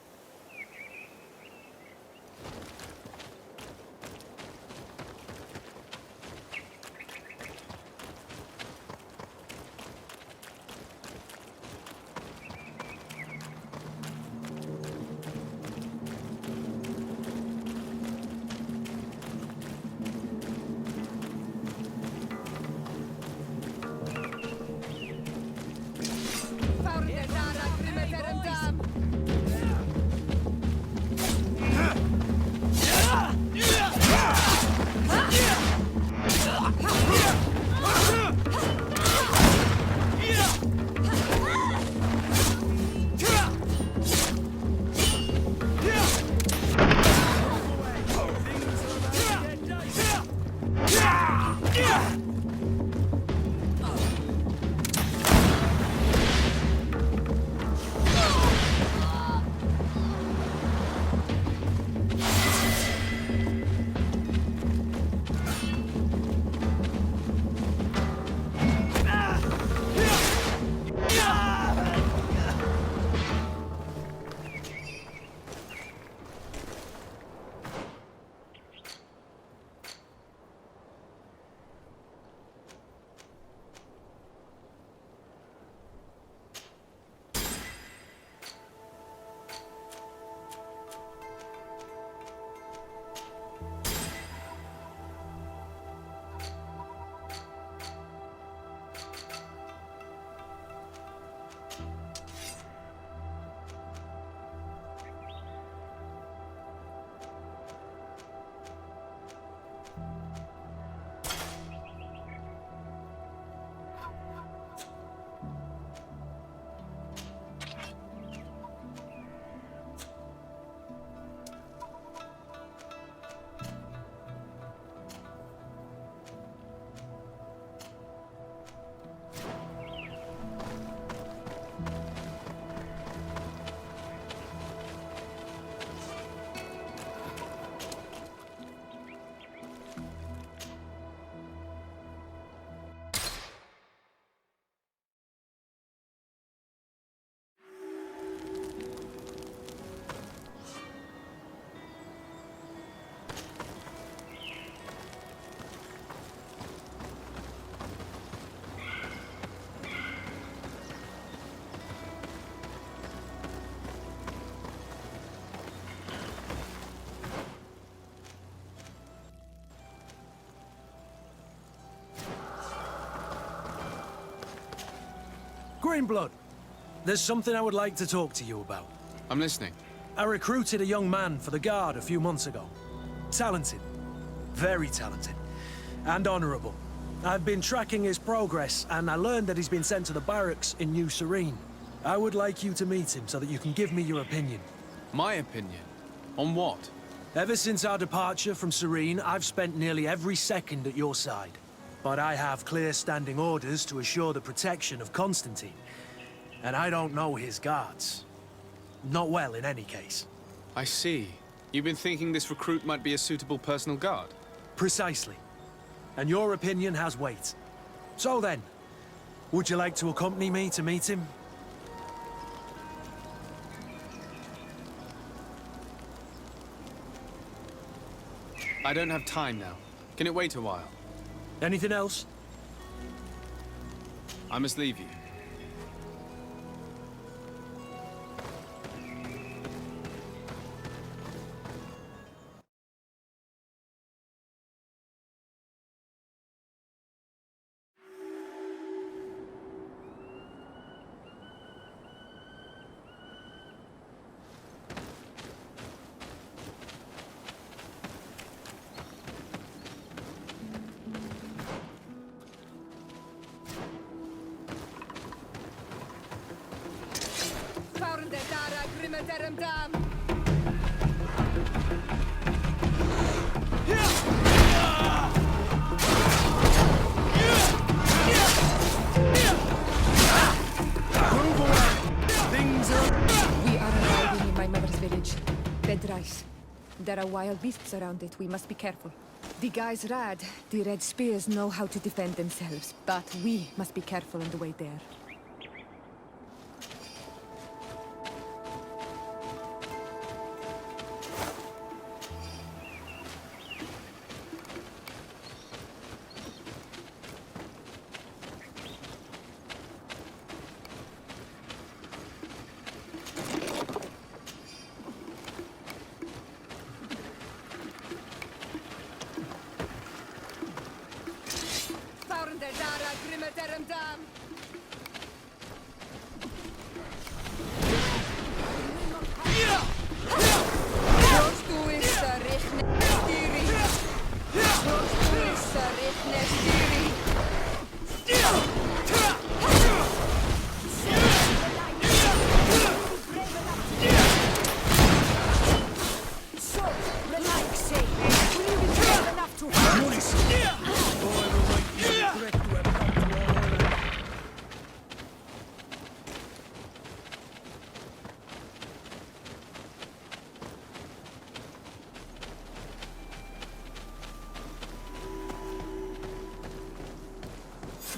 Greenblood, there's something I would like to talk to you about. I'm listening. I recruited a young man for the Guard a few months ago. Talented. Very talented. And honorable. I've been tracking his progress, and I learned that he's been sent to the barracks in New Serene. I would like you to meet him so that you can give me your opinion. My opinion? On what? Ever since our departure from Serene, I've spent nearly every second at your side. But I have clear standing orders to assure the protection of Constantine. And I don't know his guards. Not well, in any case. I see. You've been thinking this recruit might be a suitable personal guard? Precisely. And your opinion has weight. So then, would you like to accompany me to meet him? I don't have time now. Can it wait a while? Anything else? I must leave you. red rice. There are wild beasts around it. We must be careful. The guys rad, the red spears know how to defend themselves, but we must be careful on the way there.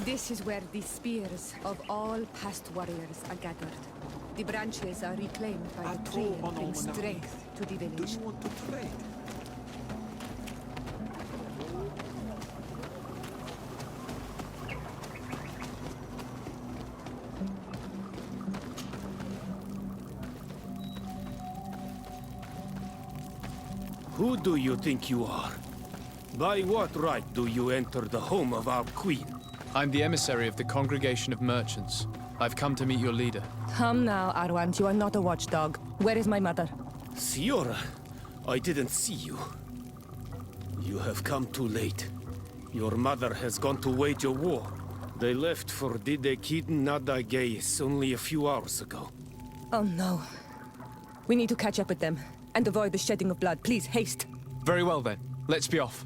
This is where the spears of all past warriors are gathered. The branches are reclaimed by the tree and bring strength to the village. Do you want to trade? Who do you think you are? By what right do you enter the home of our queen? I'm the emissary of the Congregation of Merchants. I've come to meet your leader. Come now, Arwant. You are not a watchdog. Where is my mother? Siora, I didn't see you. You have come too late. Your mother has gone to wage a war. They left for Didekid Nadagais only a few hours ago. Oh no. We need to catch up with them and avoid the shedding of blood. Please, haste. Very well then. Let's be off.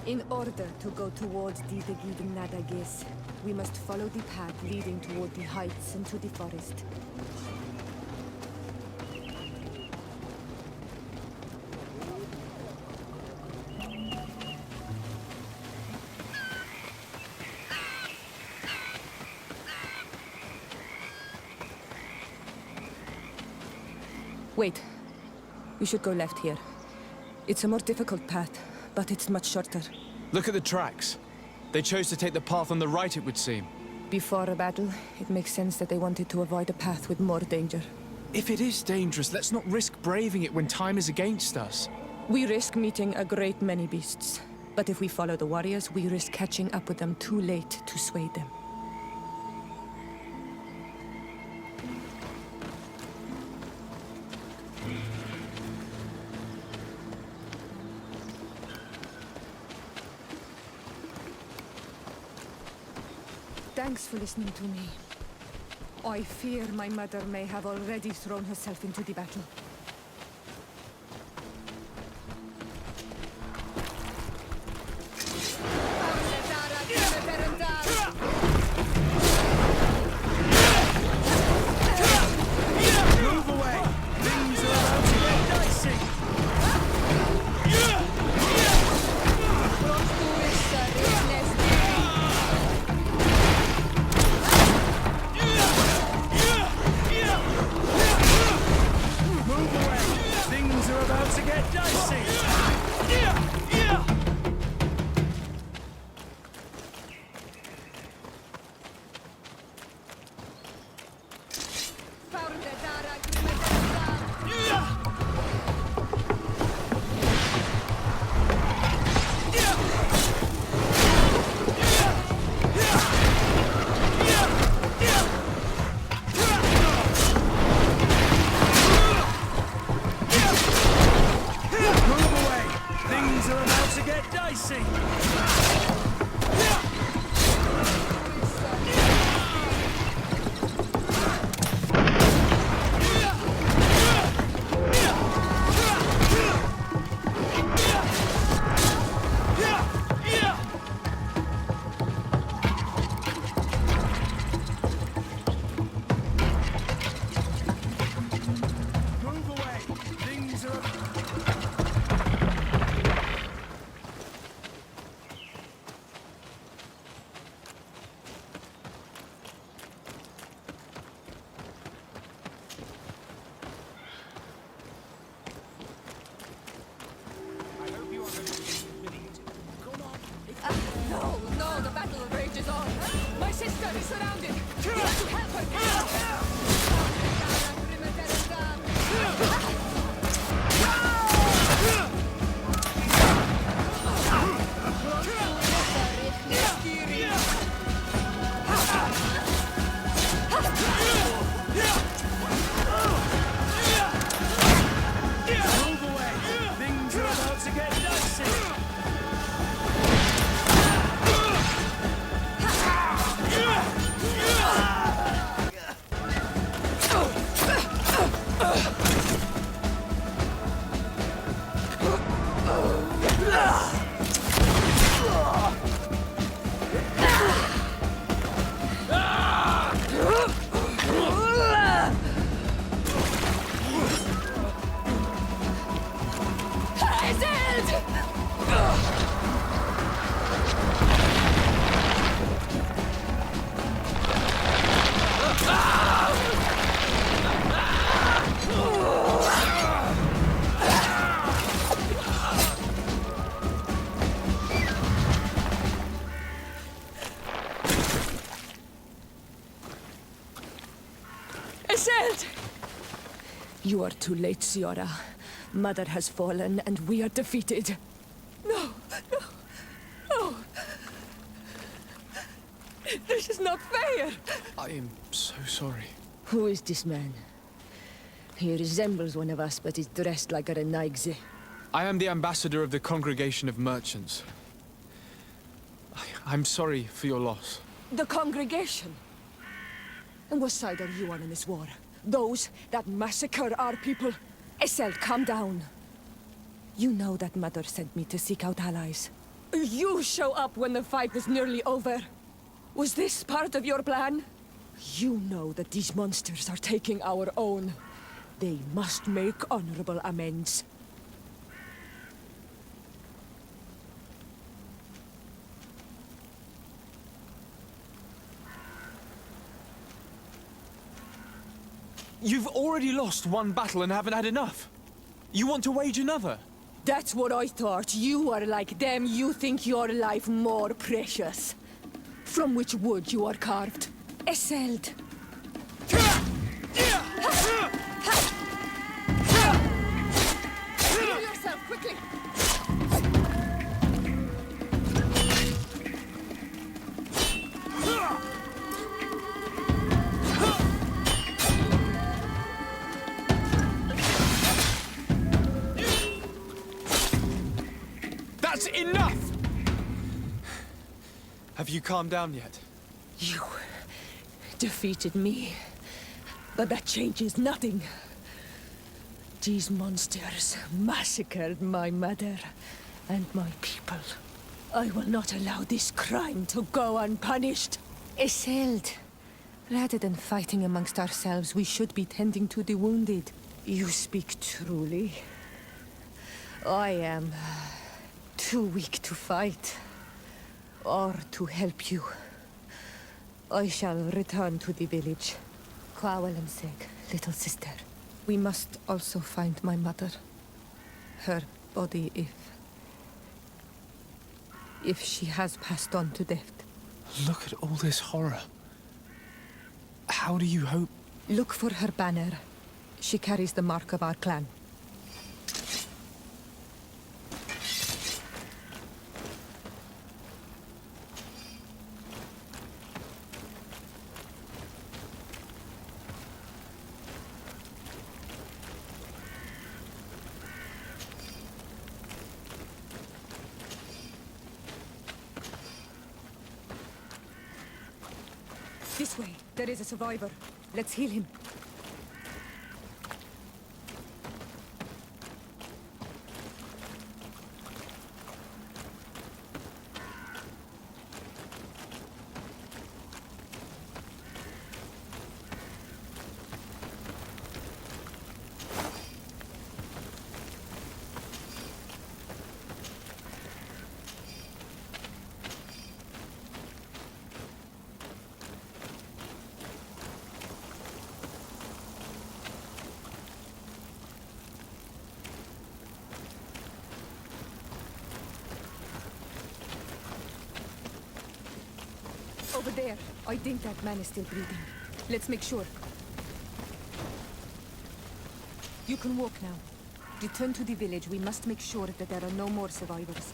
In order to go towards the Gebiete Nadagis, we must follow the path leading toward the heights into the forest. Wait. We should go left here. It's a more difficult path, but it's much shorter. Look at the tracks. They chose to take the path on the right, it would seem. Before a battle, it makes sense that they wanted to avoid a path with more danger. If it is dangerous, let's not risk braving it when time is against us. We risk meeting a great many beasts. But if we follow the warriors, we risk catching up with them too late to sway them. Thanks for listening to me. I fear my mother may have already thrown herself into the battle. Move away! Things are about to get dicey! Move away! Things are about to get dicey! Things are surrounded! We have to help her! Move away! Things are about to get dicey! You are too late, Ciara. Mother has fallen, and we are defeated. No, no, no. This is not fair. I am so sorry. Who is this man? He resembles one of us, but is dressed like a Renaigze. I am the ambassador of the Congregation of Merchants. I'm sorry for your loss. The congregation? And what side are you on in this war? Those that massacre our people? Esel, calm down. You know that Mother sent me to seek out allies. You show up when the fight was nearly over. Was this part of your plan? You know that these monsters are taking our own. They must make honorable amends. You've already lost one battle and haven't had enough. You want to wage another? That's what I thought. You are like them. You think your life more precious. From which wood you are carved? Eseld. Heal yourself, quickly! That's enough! Have you calmed down yet? You defeated me, but that changes nothing. These monsters massacred my mother and my people. I will not allow this crime to go unpunished. Eseld, rather than fighting amongst ourselves, we should be tending to the wounded. You speak truly. I am too weak to fight, or to help you. I shall return to the village. Kwawalanseg, little sister. We must also find my mother. Her body, if she has passed on to death. Look at all this horror. How do you hope? Look for her banner. She carries the mark of our clan. This way. There is a survivor. Let's heal him. Over there, I think that man is still breathing. Let's make sure. You can walk now. Return to the village. We must make sure that there are no more survivors.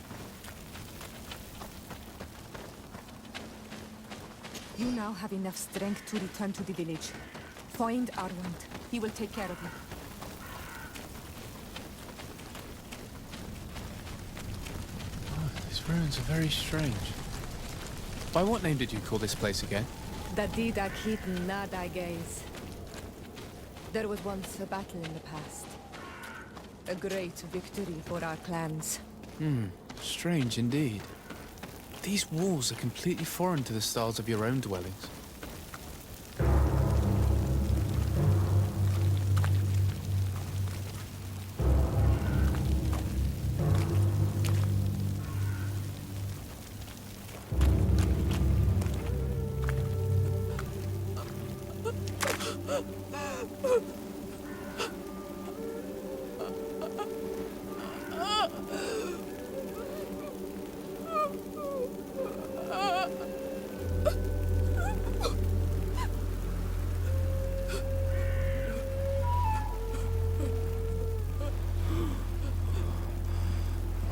You now have enough strength to return to the village. Find Arwand. He will take care of you. These ruins are very strange. By what name did you call this place again? Dadida Keaton Nada Gaze. There was once a battle in the past. A great victory for our clans. Strange indeed. These walls are completely foreign to the styles of your own dwellings.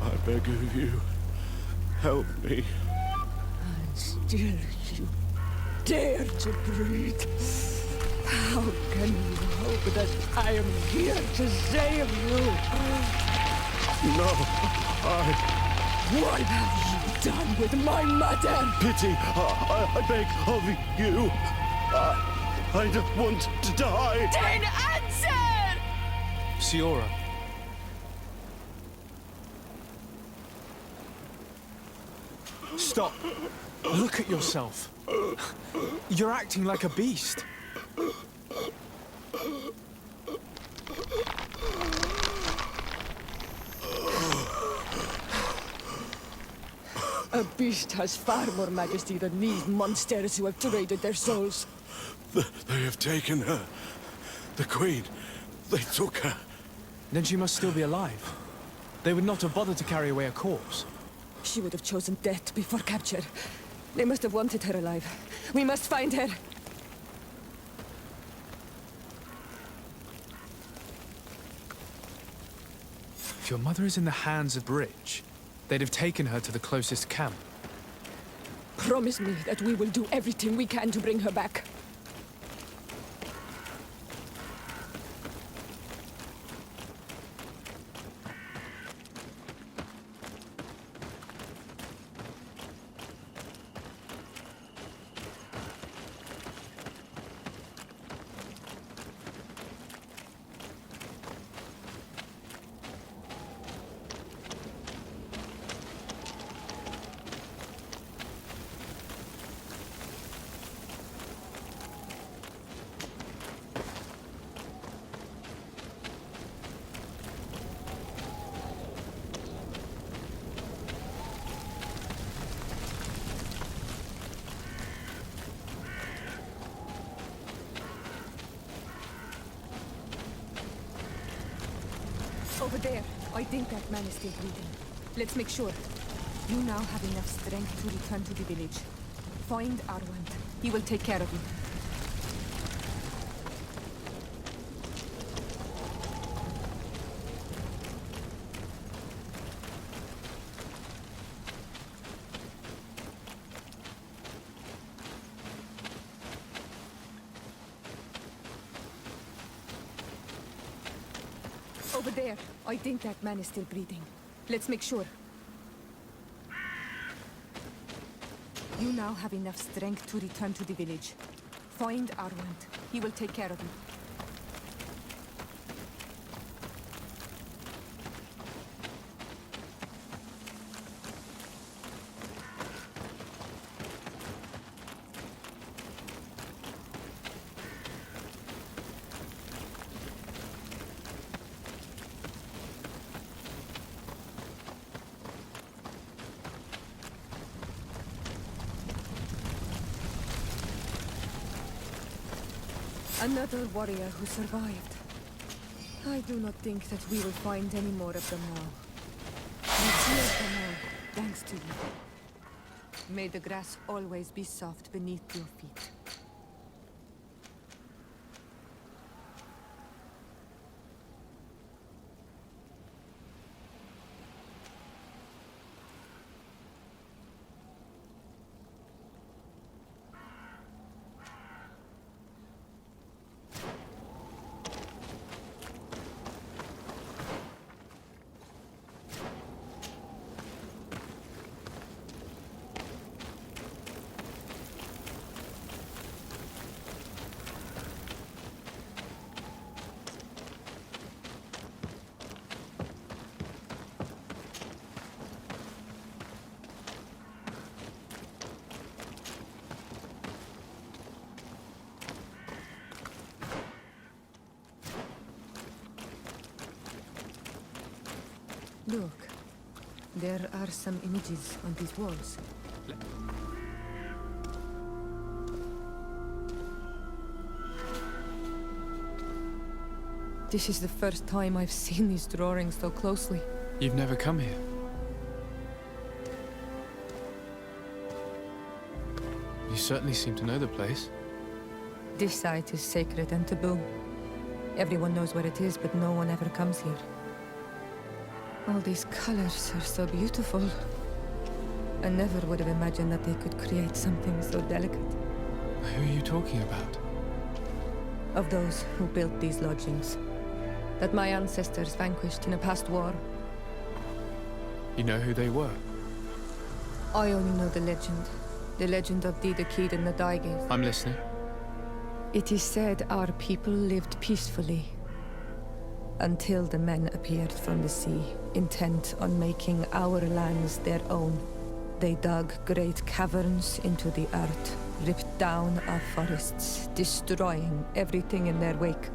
I beg of you, help me. And still you dare to breathe. How can you hope that I am here to save you? No, What have you done with my mother? Pity, I beg of you. I don't want to die. Then answer! Siora. Stop. Look at yourself. You're acting like a beast. A beast has far more majesty than these monsters who have traded their souls. They have taken her. The Queen. They took her. Then she must still be alive. They would not have bothered to carry away a corpse. She would have chosen death before capture. They must have wanted her alive. We must find her. If your mother is in the hands of Rich, they'd have taken her to the closest camp. Promise me that we will do everything we can to bring her back. Over there. I think that man is still breathing. Let's make sure. You now have enough strength to return to the village. Find Arwand. He will take care of you. Over there. I think that man is still breathing. Let's make sure. You now have enough strength to return to the village. Find Arwand. He will take care of you. Another warrior who survived. I do not think that we will find any more of them now. We cheered them all, thanks to you. May the grass always be soft beneath your feet. Look, there are some images on these walls. This is the first time I've seen these drawings so closely. You've never come here? You certainly seem to know the place. This site is sacred and taboo. Everyone knows where it is, but no one ever comes here. All these colors are so beautiful. I never would have imagined that they could create something so delicate. Who are you talking about? Of those who built these lodgings. That my ancestors vanquished in a past war. You know who they were? I only know the legend. The legend of Didakid and the Daigeth. I'm listening. It is said our people lived peacefully. Until the men appeared from the sea, intent on making our lands their own. They dug great caverns into the earth, ripped down our forests, destroying everything in their wake.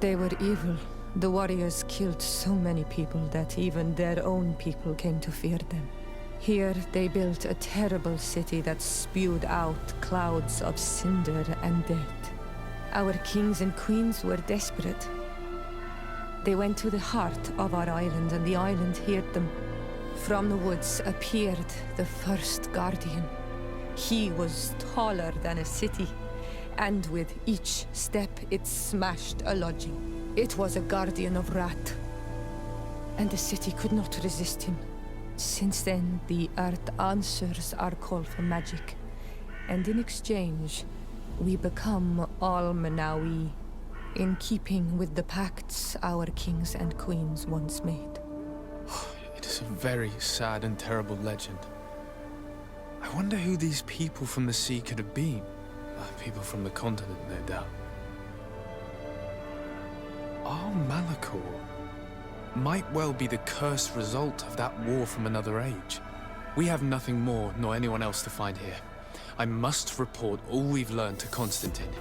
They were evil. The warriors killed so many people that even their own people came to fear them. Here they built a terrible city that spewed out clouds of cinder and death. Our kings and queens were desperate. They went to the heart of our island, and the island heard them. From the woods appeared the first guardian. He was taller than a city, and with each step it smashed a lodging. It was a guardian of Rat, and the city could not resist him. Since then, the earth answers our call for magic, and in exchange, we become Almanawi, in keeping with the pacts our kings and queens once made. It is a very sad and terrible legend. I wonder who these people from the sea could have been. People from the continent, no doubt. Our Malachor might well be the cursed result of that war from another age. We have nothing more, nor anyone else to find here. I must report all we've learned to Constantine.